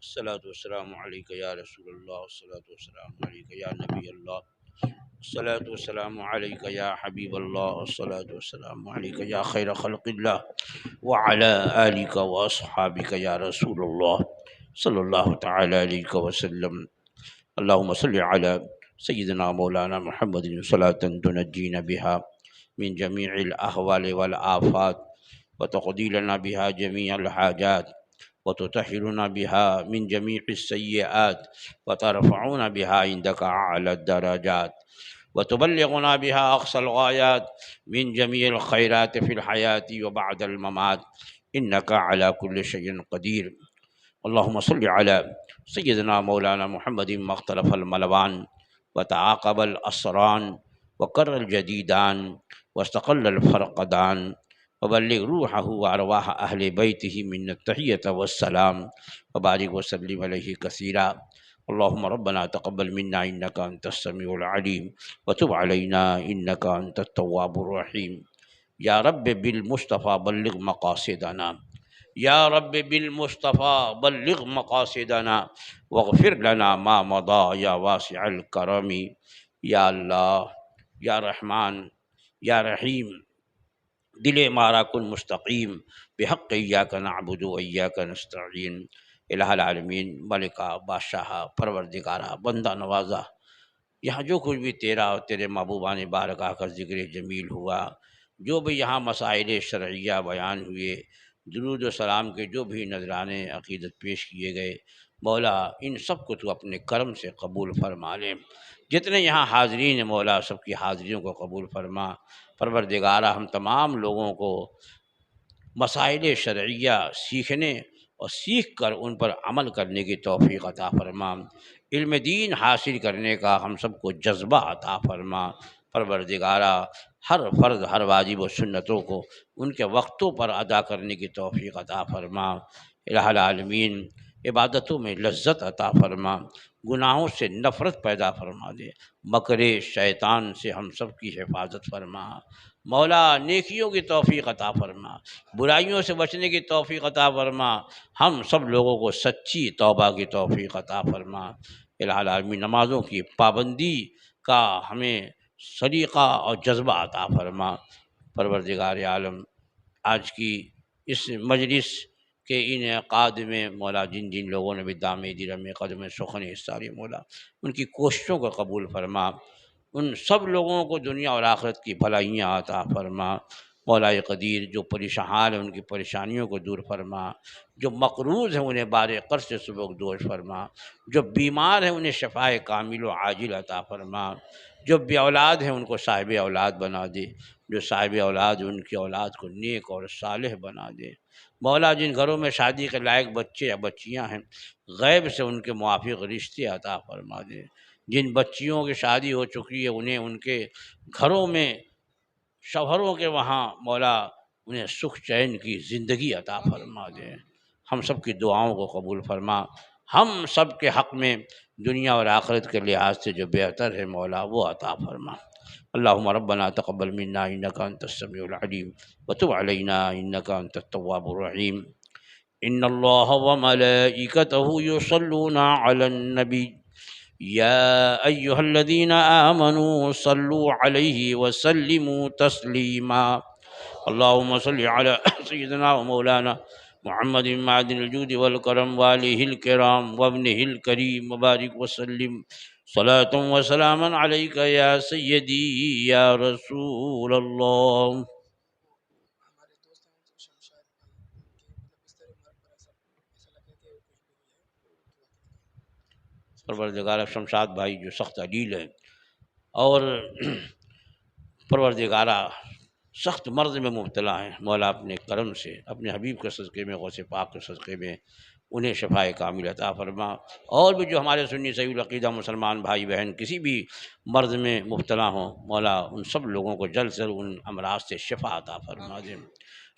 الصلاۃ والسلام علیک یا رسول اللہ، الصلاۃ والسلام علیک یا نبی اللہ، الصلاۃ والسلام علیک یا حبیب اللہ، الصلاۃ والسلام علیک یا خیر خلق اللہ وعلی آلک واصحابک یا رسول اللہ صلی اللہ تعالی علیہ وسلم۔ اللہم صلی علی سیدنا مولانا محمد صلاۃ تنجینا بها من جمیع الاحوال والآفات وتقضی لنا بها جمیع الحاجات وتطهرنا بها من جميع السيئات وترفعنا بها عندك أعلى الدرجات وتبلغنا بها أقصى الغايات من جميع الخيرات في الحياة وبعد الممات إنك على كل شيء قدير۔ اللهم صل على سيدنا مولانا محمد ما اختلف الملوان وتعاقب الأسران وكر الجديدان واستقل الفرقدان، وبلغ روحه وأرواح أهل بيته من التحية والسلام، وبارك وسلم عليه كثيرا۔ اللهم ربنا تقبل منا إنك أنت السميع العليم وتب علينا إنك أنت التواب الرحيم۔ يا رب بالمصطفى بلغ مقاصدنا، يا رب بالمصطفى بلغ مقاصدنا واغفر لنا ما مضى يا واسع الكرم۔ یا اللہ، یا رحمان، یا رحیم، دل مارا کن مستقیم بحق ایاک نعبد و ایاک نستعین۔ الہ العالمین، ملکہ، بادشاہ، پروردگارہ، بندہ نوازہ، یہاں جو کچھ بھی تیرا اور تیرے محبوبان بارگاہ کا ذکر جمیل ہوا، جو بھی یہاں مسائل شرعیہ بیان ہوئے، درود و سلام کے جو بھی نذرانے عقیدت پیش کیے گئے، مولا ان سب کو تو اپنے کرم سے قبول فرما لے۔ جتنے یہاں حاضرین ہیں مولا، سب کی حاضریوں کو قبول فرما۔ پروردگارہ، ہم تمام لوگوں کو مسائل شرعیہ سیکھنے اور سیکھ کر ان پر عمل کرنے کی توفیق عطا فرما۔ علم دین حاصل کرنے کا ہم سب کو جذبہ عطا فرما۔ پروردگارہ، ہر فرض، ہر واجب و سنتوں کو ان کے وقتوں پر ادا کرنے کی توفیق عطا فرما۔ الہ العالمین، عبادتوں میں لذت عطا فرما، گناہوں سے نفرت پیدا فرما دے، مکر شیطان سے ہم سب کی حفاظت فرما۔ مولا نیکیوں کی توفیق عطا فرما، برائیوں سے بچنے کی توفیق عطا فرما، ہم سب لوگوں کو سچی توبہ کی توفیق عطا فرما۔ الہ العالمین، نمازوں کی پابندی کا ہمیں سلیقہ اور جذبہ عطا فرما۔ پروردگار عالم، آج کی اس مجلس کہ انعقاد میں مولا جن جن لوگوں نے بھی دام درم قدم سخن حصاری مولا، ان کی کوششوں کو قبول فرما، ان سب لوگوں کو دنیا اور آخرت کی بھلائیاں عطا فرما۔ مولا قدیر، جو پریشان ہیں ان کی پریشانیوں کو دور فرما، جو مقروض ہیں انہیں بار قرض سے سبک دوش فرما، جو بیمار ہیں انہیں شفائے کامل و عاجل عطا فرما، جو بے اولاد ہیں ان کو صاحب اولاد بنا دے، جو صاحب اولاد ان کی اولاد کو نیک اور صالح بنا دے۔ مولا جن گھروں میں شادی کے لائق بچے یا بچیاں ہیں، غیب سے ان کے موافق رشتے عطا فرما دے۔ جن بچیوں کی شادی ہو چکی ہے انہیں ان کے گھروں میں شوہروں کے وہاں مولا انہیں سکھ چین کی زندگی عطا فرما دے۔ ہم سب کی دعاؤں کو قبول فرما، ہم سب کے حق میں دنیا اور آخرت کے لحاظ سے جو بہتر ہے مولا وہ عطا فرما۔ اللہم ربنا تقبل منا انک انت السمیع العلیم وتب علینا انک انت التواب الرحیم۔ ان اللہ وملائکتہ یصلون علی النبی یا ایہا الذین آمنوا صلوا علیہ وسلموا تسلیما۔ اللہم صل علی سیدنا و مولانا محمد معدن الجود والکرم والہ الکرام وابنہ الکریم وبارک وسلم صلاۃ و سلاما علیک یا سیدی یا رسول اللہ۔ پروردگار شمشاد بھائی جو سخت علیل ہیں اور پروردگارہ سخت مرض میں مبتلا ہیں، مولا اپنے کرم سے اپنے حبیب کے صدقے میں، غوث پاک کے صدقے میں انہیں شفائے کامل عطا فرما، اور بھی جو ہمارے سنی صحیح العقیدہ مسلمان بھائی بہن کسی بھی مرض میں مبتلا ہوں، مولا ان سب لوگوں کو جلد سے جلد ان امراض سے شفا عطا فرما دیں۔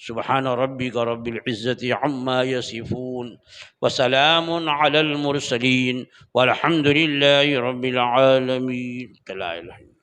سبحان ربک رب العزت عما یصفون وسلام علی المرسلین والحمد للہ رب العالمین۔ لا الہ الا اللہ۔